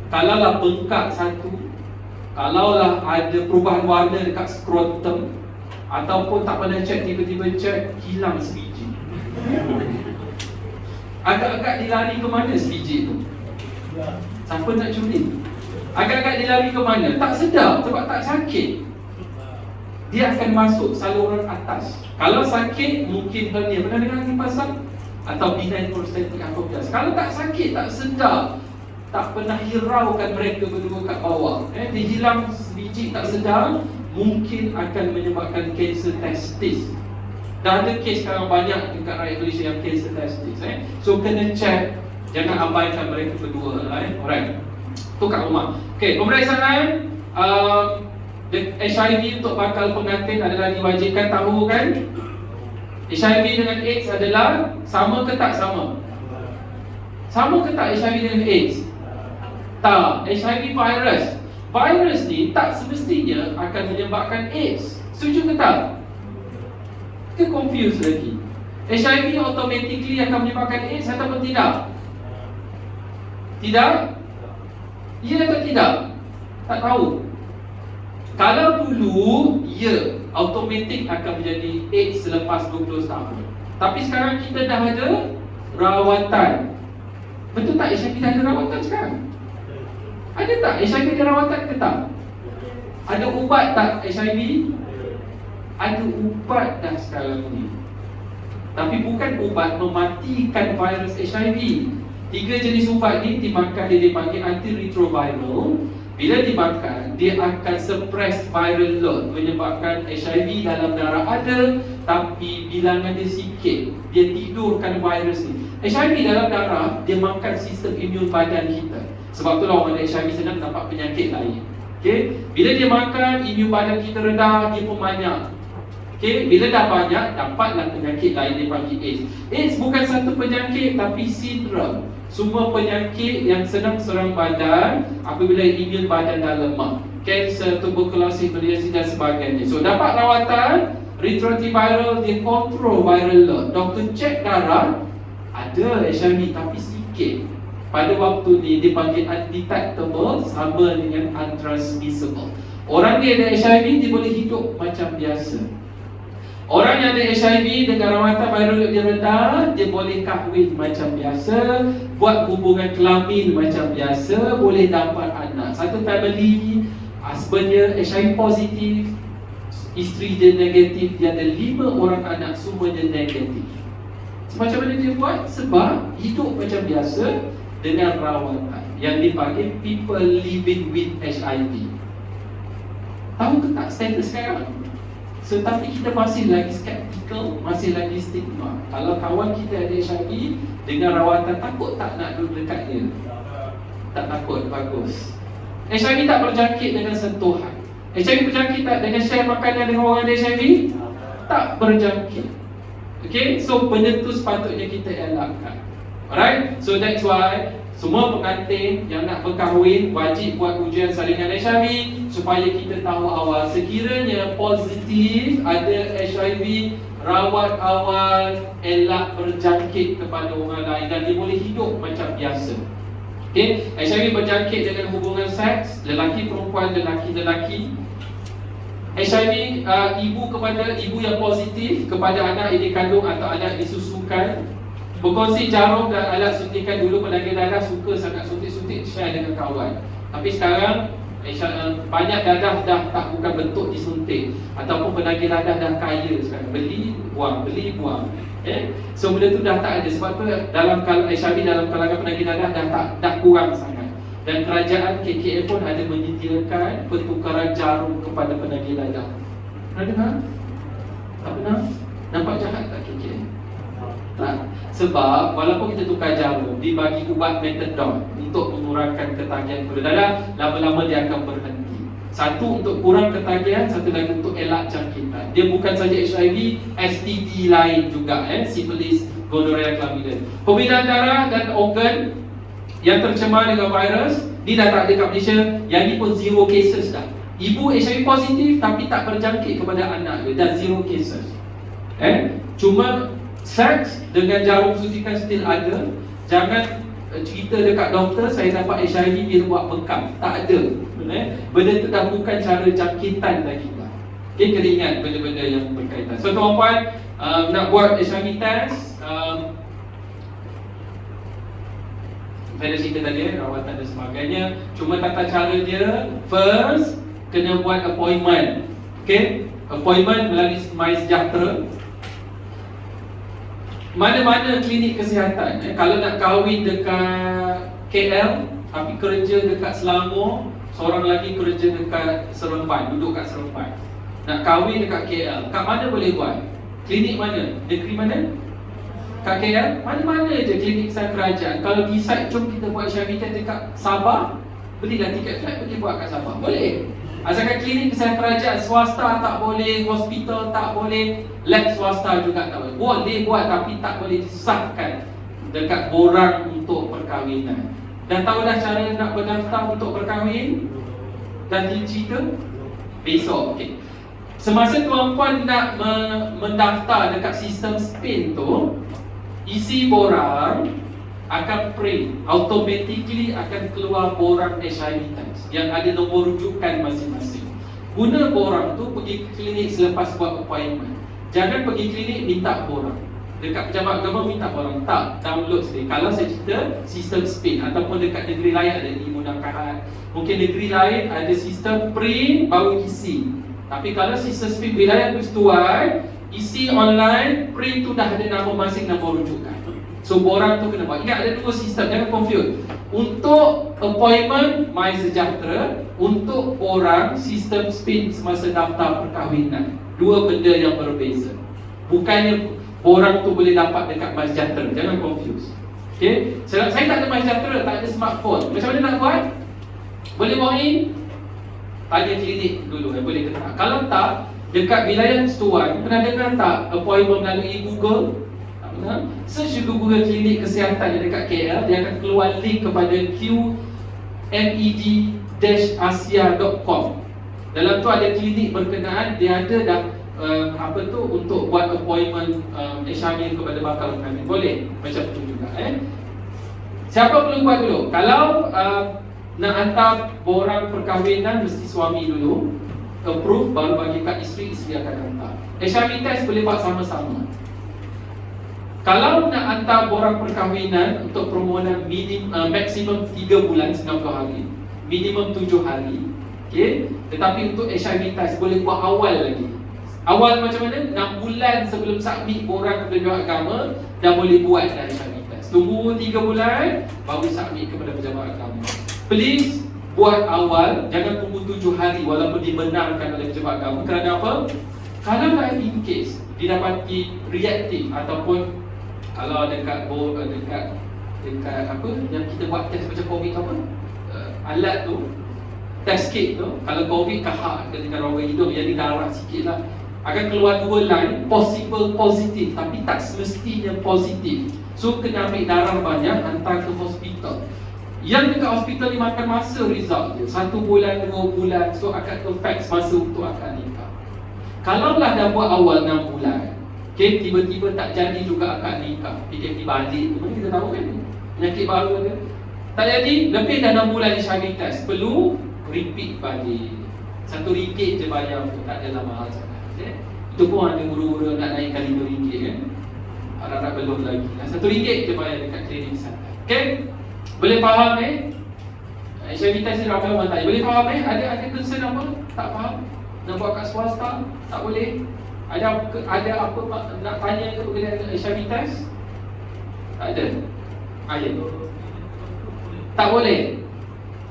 Kalaulah bengkak satu, kalaulah ada perubahan warna dekat skrotum, ataupun tak pernah cek, tiba-tiba cek, hilang sebiji. Agak-agak dilari ke mana sebiji tu? Siapa nak curi? Agak-agak dilari ke mana? Tak sedar sebab tak sakit. Dia akan masuk saluran atas. Kalau sakit, mungkin hernia. Pernah dengar kipasan? Atau benign prostatic hyperplasia. Kalau tak sakit, tak sedar, tak pernah hiraukan mereka berdua kat bawah, dia hilang sebiji tak sedar, mungkin akan menyebabkan kanser testis. Dah ada kes sekarang banyak dekat rakyat Malaysia yang kanser testis. So kena check, jangan abaikan mereka berdua. Alright, tu kat rumah. Okay, pemeriksaan HIV untuk bakal pengantin adalah diwajibkan, tahu kan? HIV dengan AIDS adalah sama ke tak sama? Sama ke tak HIV dengan AIDS? Tak. HIV virus. Virus ni tak semestinya akan menyebabkan AIDS. Setuju ke tak? Kita confused lagi. HIV automatically akan menyebabkan AIDS ataupun tidak? Tidak? Ya atau tidak? Tak tahu. Kalau dulu, ya, automatik akan menjadi AIDS selepas 20 tahun. Tapi sekarang kita dah ada rawatan. Betul tak HIV dah ada rawatan sekarang? Ada tak HIV ada rawatan ke tak? Ada ubat tak HIV? Ada ubat dah sekarang ni. Tapi bukan ubat mematikan virus HIV. 3 jenis ubat ni dimakan, dia dipanggil antiretroviral. Bila dimakan, dia akan suppress viral load, menyebabkan HIV dalam darah ada tapi bilangan dia sikit. Dia tidurkan virus ni. HIV dalam darah, dia makan sistem imun badan kita. Sebab itulah orang ada HIV senang dapat penyakit lain. Okay? Bila dia makan, imun badan kita rendah, dia pun banyak. Okay? Bila dah banyak, dapatlah penyakit lain dia panggil AIDS. AIDS bukan satu penyakit tapi sindrom. Semua penyakit yang senang serang badan apabila imun badan dah lemah. Kanser, tuberkulosis, pediatri dan sebagainya. So dapat rawatan retroviral, dia kontrol viral load. Doktor cek darah, ada HIV tapi sikit. Pada waktu ni dipanggil undetectable sama dengan untransmissible. Orang dia ada HIV, dia boleh hidup macam biasa. Orang yang ada HIV dengan rawatan viral load dia rendah, dia boleh kahwin macam biasa, buat hubungan kelamin macam biasa, boleh dapat anak. Satu family, husbandnya HIV positif, isteri dia negatif, dia ada 5 orang anak, semuanya negatif. Macam mana dia buat? Sebab hidup macam biasa dengan rawatan yang dipanggil people living with HIV. Tahu ke tak status sekarang? So, tapi kita masih lagi skeptical, masih lagi stigma. Kalau kawan kita ada HIV dengan rawatan, takut tak nak duduk dekat dia? Tak takut, bagus. HIV tak berjangkit dengan sentuhan. HIV berjangkit tak dengan share makanan dengan orang ada HIV? Tak berjangkit. Okay, so benda tu sepatutnya kita elakkan. Alright, so that's why semua pengantin yang nak berkahwin wajib buat ujian saringan HIV supaya kita tahu awal. Sekiranya positif ada HIV, rawat awal, elak berjangkit kepada orang lain dan dia boleh hidup macam biasa. Okay, HIV berjangkit dengan hubungan seks, lelaki perempuan, lelaki. HIV ibu yang positif kepada anak yang dikandung atau anak disusukan. Berkongsi jarum dan alat suntikan. Dulu penagih dadah suka sangat suntik-suntik, share dengan kawan. Tapi sekarang banyak dadah dah tak bukan bentuk disuntik, ataupun penagih dadah dah kaya sekarang, beli buang. So benda tu dah tak ada. Sebab tu dalam HIV dalam kalangan penagih dadah dah kurang sangat. Dan kerajaan KKM pun ada menyediakan pertukaran jarum kepada penagih dadah. Pernah dengar? Tak pernah? Nampak jahat tak KKM? Tak. Sebab walaupun kita tukar jarum, dibagi ubat metadon untuk mengurangkan ketagihan gula darah, lama-lama dia akan berhenti. Satu untuk kurang ketagihan, satu lagi untuk elak jangkitan. Dia bukan saja HIV, STD lain juga, sifilis, gonorrhea, chlamydia. Perbezaan darah dan organ yang tercemar dengan virus ni dah tak ada kat Malaysia. Yang ni pun 0 cases dah. Ibu HIV positif tapi tak berjangkit kepada anak dia, dah 0 cases. Cuma seks dengan jarum suntikan still ada. Jangan cerita dekat doktor saya dapat HIV dia buat bekam. Tak ada. Benda tu dah bukan cara jangkitan lagi lah. Okay, kena ingat benda-benda yang berkaitan. So tuan-puan, nak buat HIV test, saya dah cerita tadi, rawatan dan sebagainya. Cuma tata cara dia, first kena buat appointment. Okay, appointment melalui MySejahtera. Mana-mana klinik kesihatan. Kalau nak kahwin dekat KL tapi kerja dekat Selangor, seorang lagi kerja dekat Seremban, duduk kat Seremban, nak kahwin dekat KL, kat mana boleh buat? Klinik mana? Negeri mana? Kat KL, mana-mana je klinik kesihatan kerajaan. Kalau decide jom kita buat HIV test dekat Sabah, belilah tiket flight pergi buat kat Sabah, boleh. Asalkan klinik kesihatan kerajaan, swasta tak boleh, hospital tak boleh, lab swasta juga tak boleh. Boleh buat tapi tak boleh disahkan dekat borang untuk perkahwinan. Dan tahu dah cara nak berdaftar untuk perkahwin? Dan cerita? Besok, okey. Semasa tuan-puan nak mendaftar dekat sistem SPIN tu, isi borang akan print, automatically akan keluar borang HIV test yang ada nombor rujukan masing-masing. Guna borang tu pergi ke klinik selepas buat appointment. Jangan pergi klinik minta borang. Dekat pejabat agama minta borang, tak, download sendiri. Kalau saya cerita sistem SPIN, ataupun dekat negeri lain ada di Munakahat, mungkin negeri lain ada sistem print baru isi. Tapi kalau sistem SPIN wilayah Persekutuan, isi online, print tu dah ada nama masing, nama rujukan. So borang tu kena buat. Ingat ada 2 sistem, jangan confuse. Untuk appointment MySejahtera, untuk orang sistem spin semasa daftar perkahwinan. Dua benda yang berbeza. Bukannya orang tu boleh dapat dekat MySejahtera, jangan confuse. Okay? Saya tak ada MySejahtera, tak ada smartphone. Macam mana nak buat? Boleh walk in, tanya klinik dulu, boleh ke tak? Kalau tak, dekat wilayah Setuan, pernah dengar tak appointment melalui Google? Search Google klinik kesihatan yang dekat KL, dia akan keluar link kepada qmed-asia.com. Dalam tu ada klinik berkenaan, dia ada dah untuk buat appointment syamil kepada bakal kahwin. Boleh macam tu juga. Siapa perlu buat dulu? Kalau nak hantar borang perkahwinan, mesti suami dulu approve, baru bagi kat isteri, isteri akan hantar. Syamil test boleh buat sama-sama. Kalau nak hantar borang perkahwinan untuk permohonan maksimum 3 bulan 90 hari, minimum 7 hari, okay? Tetapi untuk HIV test boleh buat awal lagi. Awal macam mana? 6 bulan sebelum submit borang ke pejabat agama, dah boleh buat dah HIV test. Tunggu 3 bulan, baru submit kepada pejabat agama. Please buat awal, jangan tunggu 7 hari walaupun dibenarkan oleh pejabat agama. Kerana apa? Kalau in case didapati reaktif ataupun kalau dekat apa yang kita buat test macam COVID apa, alat tu, test kit tu, kalau COVID kahak dengan rongga hidung, jadi darah sikit lah, akan keluar 2 line, possible positif, tapi tak semestinya positif. So kena ambil darah banyak, hantar ke hospital. Yang dekat hospital ni makan masa result dia, 1 bulan, 2 bulan, so akan affect masa untuk akad nikah. Kalau lah dah buat awal 6 bulan, okay, tiba-tiba tak jadi juga akad nikah, PKP balik tu, mana kita tahu kan, penyakit baru ada. Tak jadi, lebih dah 6 bulan HIV test, perlu repeat balik. RM1 je bayar tu, tak adalah mahal sangat. Okay? Itu pun ada guru-guru nak naikkan RM5 kan, harap-harap belum lagi. RM1 je bayar dekat klinik sana. Okay, boleh faham HIV test ni ramai orang tanya, boleh faham ada concern apa? Tak faham? Nak buat kat swasta? Tak boleh? Ada apa nak tanya ke berkenaan HIV test? Tak ada. Tak boleh.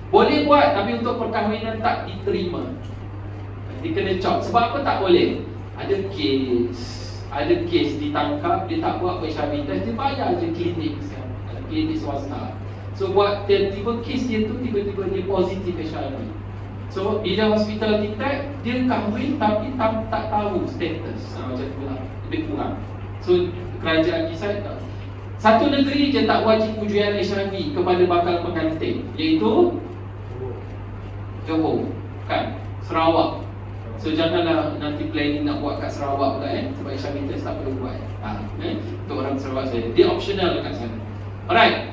Boleh buat, tapi untuk perkahwinan tak diterima. Dia kena cop. Sebab apa tak boleh? Ada kes ditangkap, dia tak buat HIV test, dia bayar je klinik swasta. So buat tiba-tiba kes dia tu tiba-tiba dia positif HIV. So bila hospital detect, dia kahwin tapi tak tahu status, macam tu lah, lebih kurang. So kerajaan kisah tak, satu negeri je tak wajib ujian HIV kepada bakal pengantin, iaitu Johor, kan? Sarawak. So janganlah nanti planning nak buat kat Sarawak pula sebab HIV test tak perlu buat. Untuk orang Sarawak saya, dia optional dekat sana. Alright.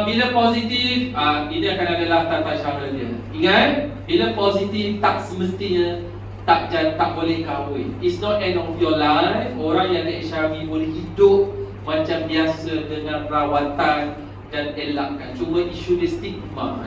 Bila positif, ini akan adalah tata cara dia. Ingat, bila positif tak semestinya tak boleh kahwin. It's not end of your life. Orang yang ada HIV boleh hidup macam biasa dengan rawatan dan elakkan. Cuma isu dia stigma,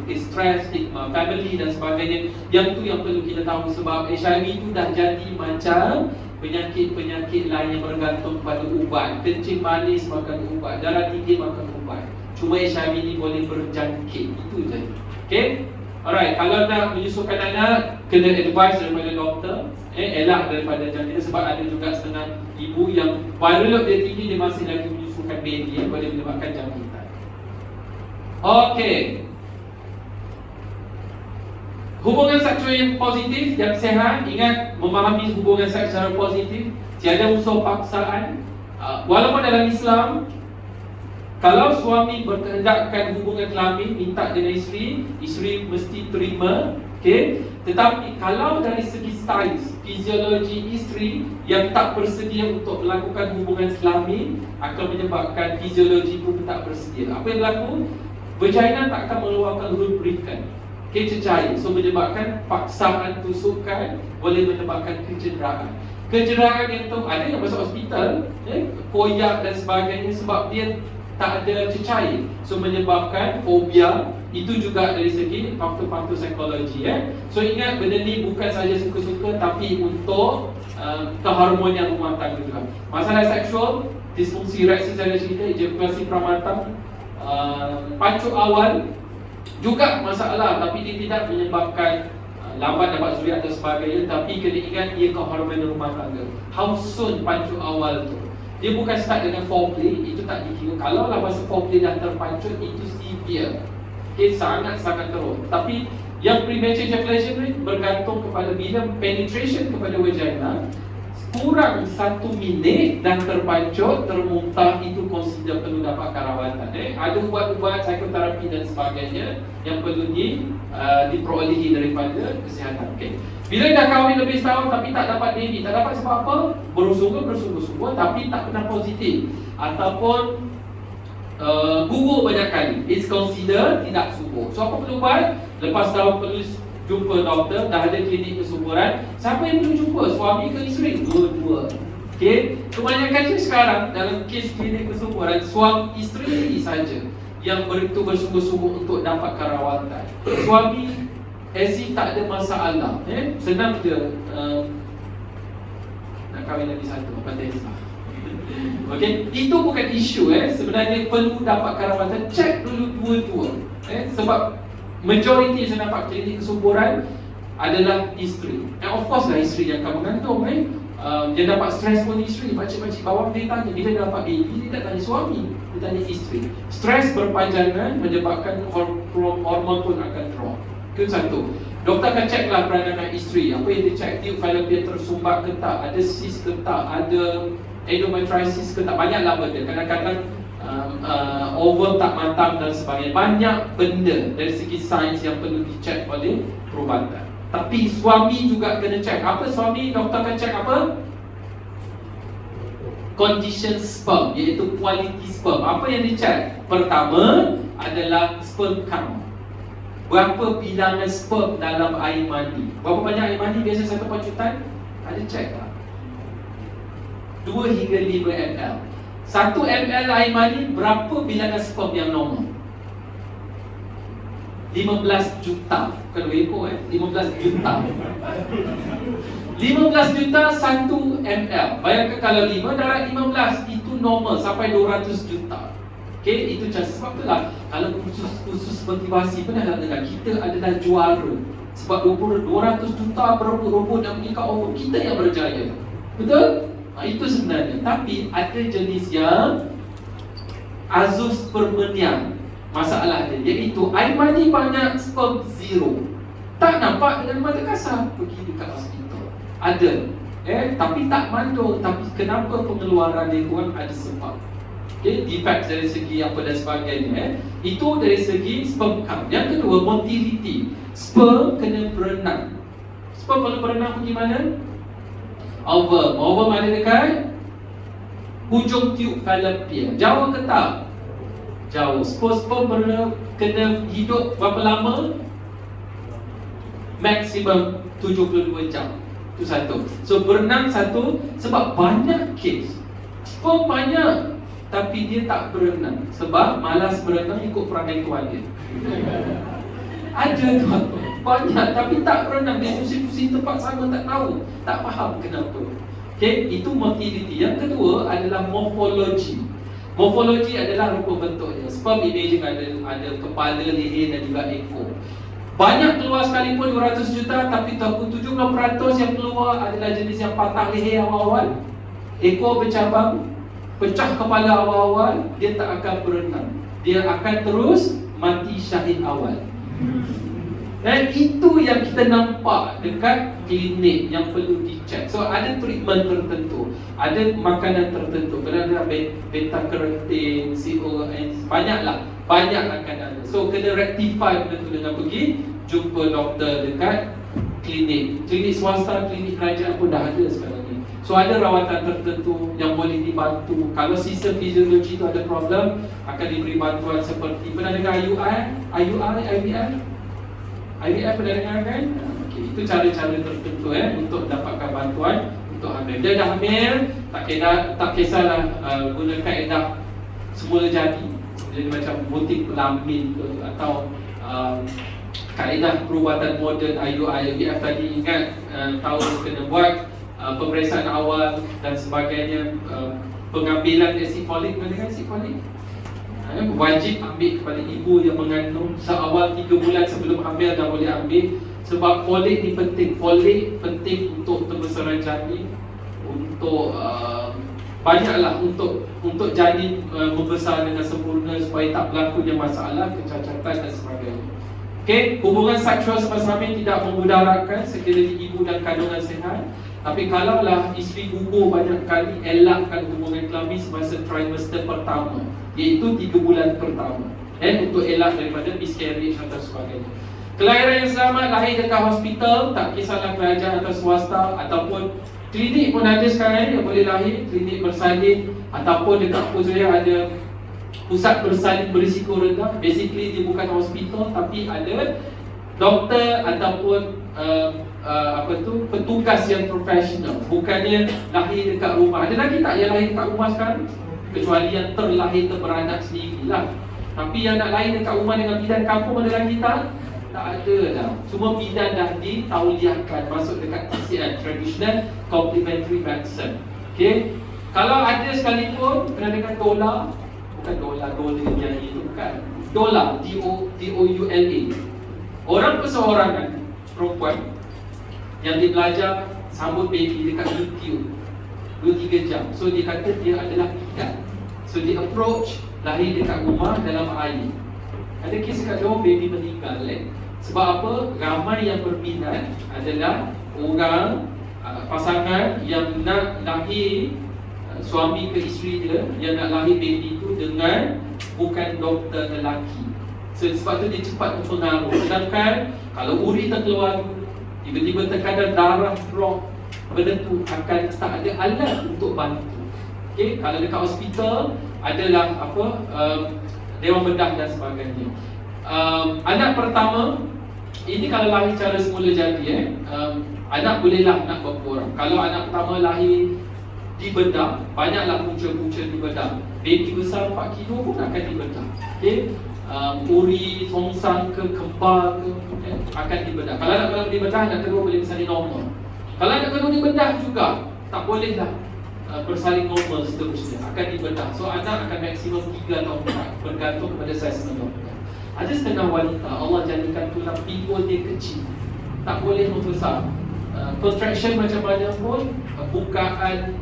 stress, stigma, family dan sebagainya. Yang tu yang perlu kita tahu, sebab HIV tu dah jadi macam penyakit-penyakit lain yang bergantung pada ubat. Kencing manis makan ubat, darah tinggi makan ubat. Cuma HIV ni boleh berjangkit, itu je. Okay? Alright, kalau nak menyusukan anak, kena advice daripada doktor, elak daripada jangkit. Sebab ada juga setengah ibu yang viral load dia tinggi, dia masih lagi menyusukan baby, boleh menyebabkan jangkitan. Okay, hubungan seksual yang positif, yang sehat. Ingat, memahami hubungan seks secara positif, tiada unsur paksaan. Walaupun dalam Islam, kalau suami berkehendakkan hubungan kelamin, minta dengan isteri mesti terima. Okay? Tetapi kalau dari segi saiz, fiziologi isteri yang tak bersedia untuk melakukan hubungan kelamin, akan menyebabkan fiziologi pun tak bersedia. Apa yang berlaku? Vagina tak akan mengeluarkan lubrikan, cecair. So menyebabkan paksaan tusukan, boleh menyebabkan kecederaan. Kecederaan yang tu ada yang masuk hospital, koyak dan sebagainya, sebab dia tak ada cecair. So menyebabkan fobia. Itu juga dari segi faktor-faktor psikologi. So ingat, benda ni bukan saja suka-suka, tapi untuk keharmonian rumah tangga juga. Masalah seksual, disfungsi ereksi saya dah cerita, ejakulasi pramatang, pancuk awal juga masalah, tapi dia tidak menyebabkan lambat dapat zuriat dan sebagainya. Tapi kena ingat ia kehormatan rumah tangga. How soon pancuk awal tu? Dia bukan start dengan foreplay, itu tak dikira. Kalau lah masa foreplay dah terpancut, itu severe. Okay, sangat-sangat teruk. Tapi yang premature ejaculation rate bergantung kepada bila penetration kepada vagina kurang 1 minit dan terpancut, termuntah, itu consider perlu dapat rawatan. Ada ubat-ubat psikoterapi dan sebagainya yang perlu diperolehi daripada kesihatan. Okay. Bila dah kahwin lebih setahun tapi tak dapat baby, tak dapat sebab apa? Bersungguh-sungguh tapi tak pernah positif, ataupun gugur banyak kali, it's consider tidak subur. So apa perlu buat? Lepas tahun perlu jumpa doktor, dah ada klinik kesuburan. Siapa yang perlu jumpa? Suami ke isteri? Dua-dua. Okay. Kebanyakan sekarang dalam kes klinik kesuburan, suami isteri saja yang begitu bersungguh-sungguh untuk dapatkan rawatan. Suami as if tak ada masalah. Senang je nak kahwin lagi satu, pandai sah. Okay, itu bukan isu. Sebenarnya perlu dapatkan rawatan. Cek dulu dua-dua. Sebab majoriti saya nampak klinik kesuburan adalah isteri. And of course lah isteri yang akan mengandung. Dia dapat stres pun isteri. Pakcik-pakcik bawah dia tanya, bila dia dapat baby, dia tak tanya suami, dia tanya isteri. Stres berpanjangan menyebabkan hormon pun akan drop. Itu satu. Doktor akan cek lah peranan isteri. Apa yang dia cek? Tube fallopian tersumbat ke tak? Ada cyst ke tak? Ada endometriosis ke tak? Banyaklah benda. Kadang-kadang ovum tak matang dan sebagainya. Banyak benda dari segi sains yang perlu dicek oleh perubatan. Tapi suami juga kena cek. Apa suami? Doktor akan cek apa? Condition sperm, iaitu quality sperm. Apa yang dicek? Pertama adalah sperm count. Berapa bilangan sperm dalam air mani? Berapa banyak air mani biasa satu pancutan? Ada cek tak? 2 hingga 5 ml. 1 ml air mani, berapa bilangan sperm yang normal? 15 juta. Bukan lebih 15 juta. 15 juta 1 ml. Bayangkan kalau 5 darab 15, itu normal sampai 200 juta. Okay, itu cara. Sebab itulah kalau khusus motivasi pernah nak dengar, kita adalah juara. Sebab 200 juta berebut-rebut dan mengikat over, kita yang berjaya. Betul? Itu sebenarnya. Tapi ada jenis yang azoospermia. Masalah dia iaitu air mani banyak, sperm zero. Tak nampak dengan mata kasar. Pergi dekat hospital, ada tapi tak mandul. Tapi kenapa pengeluaran dia kurang? Ada sebab. Okay, defect dari segi apa dan sebagainya. Itu dari segi sperm count. Yang kedua, motility. Sperm kena berenang. Sperm perlu berenang pergi mana? Ovum. Ovum ada dekat hujung tube fallopian. Jauh ke tak? Jauh. Sperm kena hidup berapa lama? Maksimum 72 jam. Itu satu. So berenang satu. Sebab banyak kes sperm banyak tapi dia tak berenang sebab malas berenang, ikut perangai tuan dia. Ada tu banyak tapi tak berenang. Dia pusing-pusing tempat sama, tak tahu, tak faham kenapa. Okay, itu motility. Yang kedua adalah morphology. Morphology adalah rupa bentuknya. Sperm imaging ada kepala, leher dan juga ekor. Banyak keluar sekalipun 200 juta, tapi 70% yang keluar adalah jenis yang patah leher awal-awal, ekor bercabang, pecah kepala awal-awal. Dia tak akan berenang, dia akan terus mati syahid awal. Dan itu yang kita nampak dekat klinik yang perlu dicek. So ada treatment tertentu, ada makanan tertentu, kena beta-carotene, CON, banyak akan ada. So kena rectify benda tu dengan pergi jumpa doktor dekat klinik. Klinik swasta, klinik kerajaan pun dah ada sekarang ni. So ada rawatan tertentu yang boleh dibantu. Kalau sistem fiziologi tu ada problem, akan diberi bantuan seperti, pernah dengar IVF? IVF pernah dengar kan? Okay, itu cara-cara tertentu untuk dapatkan bantuan untuk hamil. Dia dah hamil, tak kisahlah guna kaedah semula jadi. Jadi macam butik pelamin ke, atau kaedah perubatan moden IVF tadi. Ingat tahu kena buat pemeriksaan awal dan sebagainya. Pengambilan asid folik, mana kan asid folik? Wajib ambil kepada ibu yang mengandung seawal 3 bulan sebelum hamil dah boleh ambil. Sebab folik ni penting. Folik penting untuk pembesaran janin, untuk banyaklah untuk janin membesar dengan sempurna supaya tak berlakunya masalah, kecacatan dan sebagainya. Okey, hubungan seksual semasa hamil tidak memudaratkan sekiranya ibu dan kandungan sihat. Tapi kalaulah isteri gugur banyak kali, elakkan hubungan kelamin semasa trimester pertama, iaitu 3 bulan pertama, untuk elak daripada miscarriage atau sebagainya. Kelahiran yang selamat lahir dekat hospital, tak kisahlah kerajaan atau swasta, ataupun klinik pun ada sekarang yang boleh lahir, klinik bersalin, ataupun dekat Putrajaya ada pusat bersalin berisiko rendah. Basically dia bukan hospital, tapi ada doktor ataupun petugas yang profesional. Bukannya lahir dekat rumah. Ada lagi tak yang lahir dekat rumah sekarang? Kecuali yang terlahir terberanak sendirilah. Tapi yang nak lahir dekat rumah dengan bidan kampung ada lagi tak? Tak ada dah. Semua bidan dah ditauliahkan masuk dekat TCM, Traditional Complementary Medicine. Okay? Kalau ada sekalipun kena dengan dolar, bukan dolar yang itu bukan. Dolar, D-O-U-L-A. Orang perseorangan perempuan yang dia belajar sambut baby dekat YouTube 2-3 jam. So dia kata dia adalah bidan. So dia approach lahir dekat rumah dalam air. Ada kes kat dia baby meninggal Sebab apa? Ramai yang berminat adalah orang pasangan yang nak lahir, suami ke isteri dia yang nak lahir baby tu dengan bukan doktor lelaki. So sebab tu dia cepat berpengaruh. Sedangkan kalau uri terkeluar, tiba-tiba tekanan darah drop, benda tu akan tak ada alat untuk bantu. Okay? Kalau dekat hospital adalah dewan bedah dan sebagainya. Anak pertama ini kalau lahir cara semula jadi anak bolehlah nak berapa orang. Kalau anak pertama lahir di bedah, banyaklah punca-punca di bedah. Baby besar 4 kilo pun akan dibedah. Okay? Uri, songsang ke, kembar ke, akan dibedah. Kalau anak dibedah, anak kedua boleh bersalin normal. Kalau anak kedua dibedah juga, tak bolehlah bersalin normal seterusnya, akan dibedah. So anak akan maksimum 3 atau 4, bergantung kepada saiz doktor. Ada setengah wanita Allah jadikan tulang pinggul dia kecil, tak boleh membesar. Contraction macam mana pun, bukaan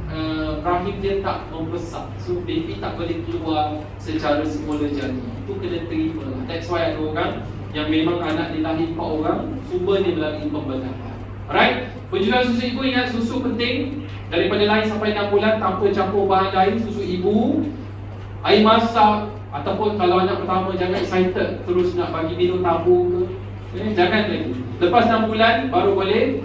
rahim dia tak membesar. So baby tak boleh keluar secara semula jadi. Itu kena terima lah. That's why ada orang yang memang anak dilahir 4 orang, sumbernya melalui pembedahan. Alright, penjualan susu ibu, ingat susu penting. Daripada lahir sampai 6 bulan tanpa campur bahan lain, susu ibu, air masak. Ataupun kalau anak pertama jangan excited terus nak bagi minum tabung ke, jangan lagi. Lepas 6 bulan baru boleh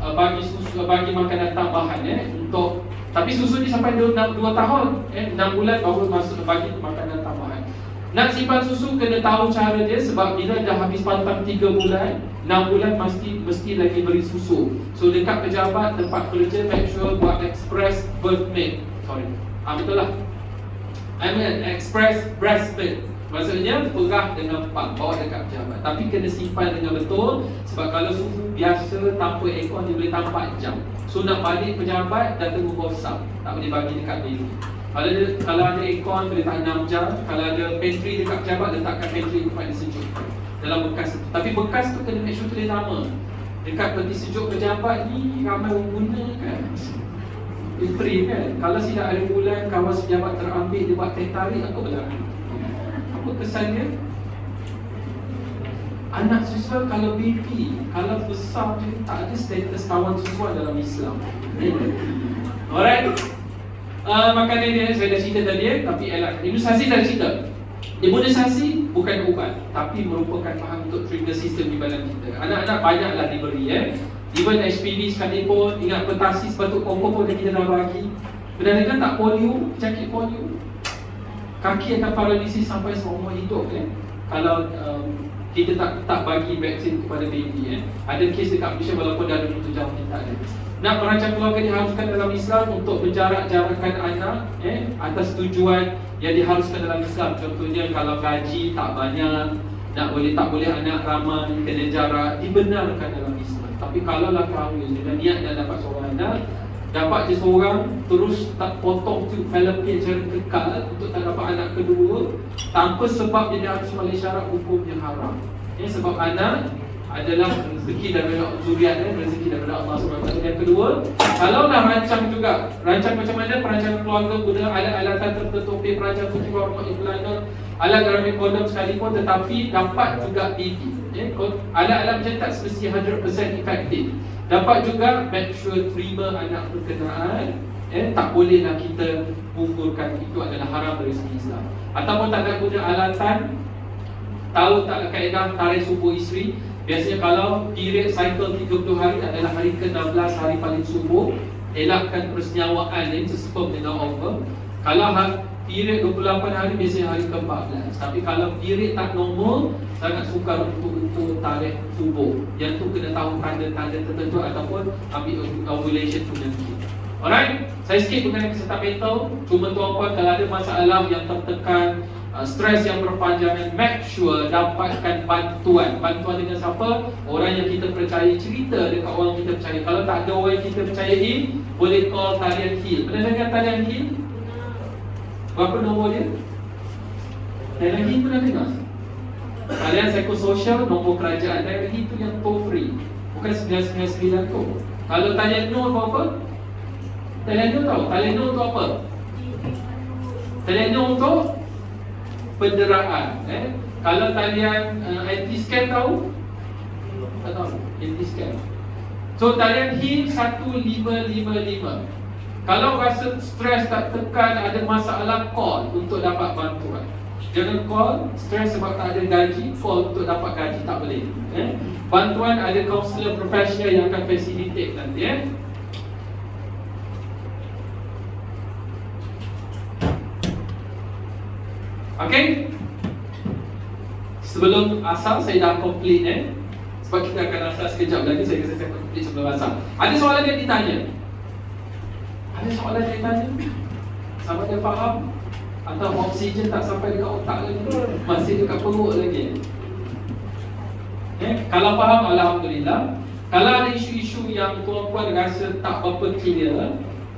bagi susu, bagi makanan tambahan untuk. Tapi susu ni sampai 2 tahun, 6 bulan baru masuk bagi makanan tambahan. Nak simpan susu kena tahu cara dia, sebab bila dah habis pantang 3 bulan, 6 bulan mesti lagi beri susu. So dekat pejabat tempat kerja, make sure buat express birth milk. Betul lah, express breast milk. Maksudnya perah dengan pump, bawa dekat pejabat. Tapi kena simpan dengan betul. Sebab kalau susu biasa tanpa aircon dia boleh tahan 4 jam. So nak balik pejabat dah tunggu gosap, tak boleh bagi dekat baby. Kalau ada aircon boleh tahan 6 jam. Kalau ada pantry dekat pejabat, letakkan pantry tempat dia sejuk dalam bekas tu. Tapi bekas tu kena make sure tulis nama. Dekat peti sejuk pejabat ni ramai orang guna kan. Isteri kan, kalau silap hari bulan kawan sejabat terambil, dia buat teh tarik, apa berlaku? Apa kesan dia? Anak susuan kalau baby, kalau besar dia tak ada status kawan susuan dalam Islam. Alright, makanan dia saya dah cerita tadi tapi imunisasi saya cerita. Imunisasi bukan ubat, tapi merupakan bahan untuk trigger sistem di badan kita. Anak-anak banyaklah diberi even HPV sekalipun, ingat pertasis batuk pokok pun kita dah bagi. Benar-benar tak polio, penyakit polio, kaki akan paralisis sampai seumur hidup kalau kita tak bagi vaksin kepada baby. Ada kes dekat Malaysia walaupun dah begitu jauh kita ada. Nak merancang keluarga diharuskan dalam Islam untuk menjarak-jarakkan anak atas tujuan yang diharuskan dalam Islam. Contohnya kalau gaji tak banyak, tak boleh anak ramai, kena jarak, dibenarkan dalam Islam. Tapi kalaulah kahwin dengan niat nak dapat seorang anak, dapat je seorang, terus tak potong tube fallopian secara kekal untuk tak dapat anak kedua tanpa sebab dia harus melalui syarat hukumnya haram. Sebab anak adalah rezeki daripada zuriat, rezeki daripada Allah SWT. Yang kedua, kalau dah rancang juga, rancang macam mana perancangan keluarga guna alat-alatan tertentu, perancang putih hormon implanter, alat garamin kondom sekalipun, tetapi dapat juga PP. Alat-alat macam tak semesti 100% efektif. Dapat juga make sure terima anak berkenaan. Tak bolehlah kita gugurkan, itu adalah haram dari segi Islam. Ataupun tak nak guna alatan, tahu tak kaedah tarikh subuh isteri. Biasanya kalau period cycle 30 hari adalah hari ke-16, hari paling subuh, elakkan persenyawaan sperm dengan over. Kalau period 28 hari biasanya hari ke-14. Tapi kalau period tak normal, sangat sukar untuk tarikh subuh. Yang tu kena tahu tanda-tanda tertentu ataupun ambil ovulation tu nanti. Alright, saya sikit mengenai kesihatan mental. Cuma tuan-puan kalau ada masalah yang tertekan, stres yang berpanjangan, make sure dapatkan bantuan. Bantuan dengan siapa? Orang yang kita percaya, cerita dekat orang kita percaya. Kalau tak ada orang yang kita percayai, boleh call Talian Hill. Pernah dengar Talian Hill? Berapa nombor dia? Talian Hill pernah dengar? Talian Psikososial, nombor kerajaan. Talian Hill tu yang toll free, bukan 999 tu. Kalau Talian No apa? Talian No tahu? Talian No tu apa? Talian No tu penderaan. Kalau talian anti-scam tahu? Tak tahu. Anti-scam. So talian Hill 1555. Kalau rasa stres tak tekan, ada masalah, call untuk dapat bantuan. Jangan call stres sebab tak ada gaji, call untuk dapat gaji, tak boleh. Bantuan ada kaunselor profesional yang akan facilitate nanti. Okay. Sebelum asal saya dah complete sebab kita akan asal sekejap lagi. Saya rasa saya complete sebelum asal. Ada soalan yang ditanya? Ada soalan yang ditanya? Sama dia faham? Atau oksigen tak sampai dekat otak lagi? Masih dekat perut lagi? Kalau faham, Alhamdulillah. Kalau ada isu-isu yang tuan-puan rasa tak berapa clear,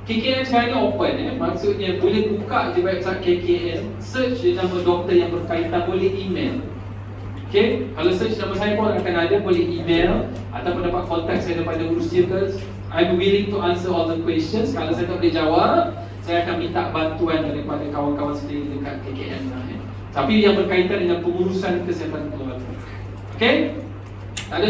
KKM sekarang ni open. Maksudnya boleh buka je website KKM, search je nama doktor yang berkaitan, boleh email. Okay, kalau search nama saya pun akan ada, boleh email ataupun dapat kontak saya daripada Urus Circles. I'm willing to answer all the questions. Kalau saya tak boleh jawab, saya akan minta bantuan daripada kawan-kawan sendiri dekat KKM. Tapi yang berkaitan dengan pengurusan kesihatan keluarga. Okay.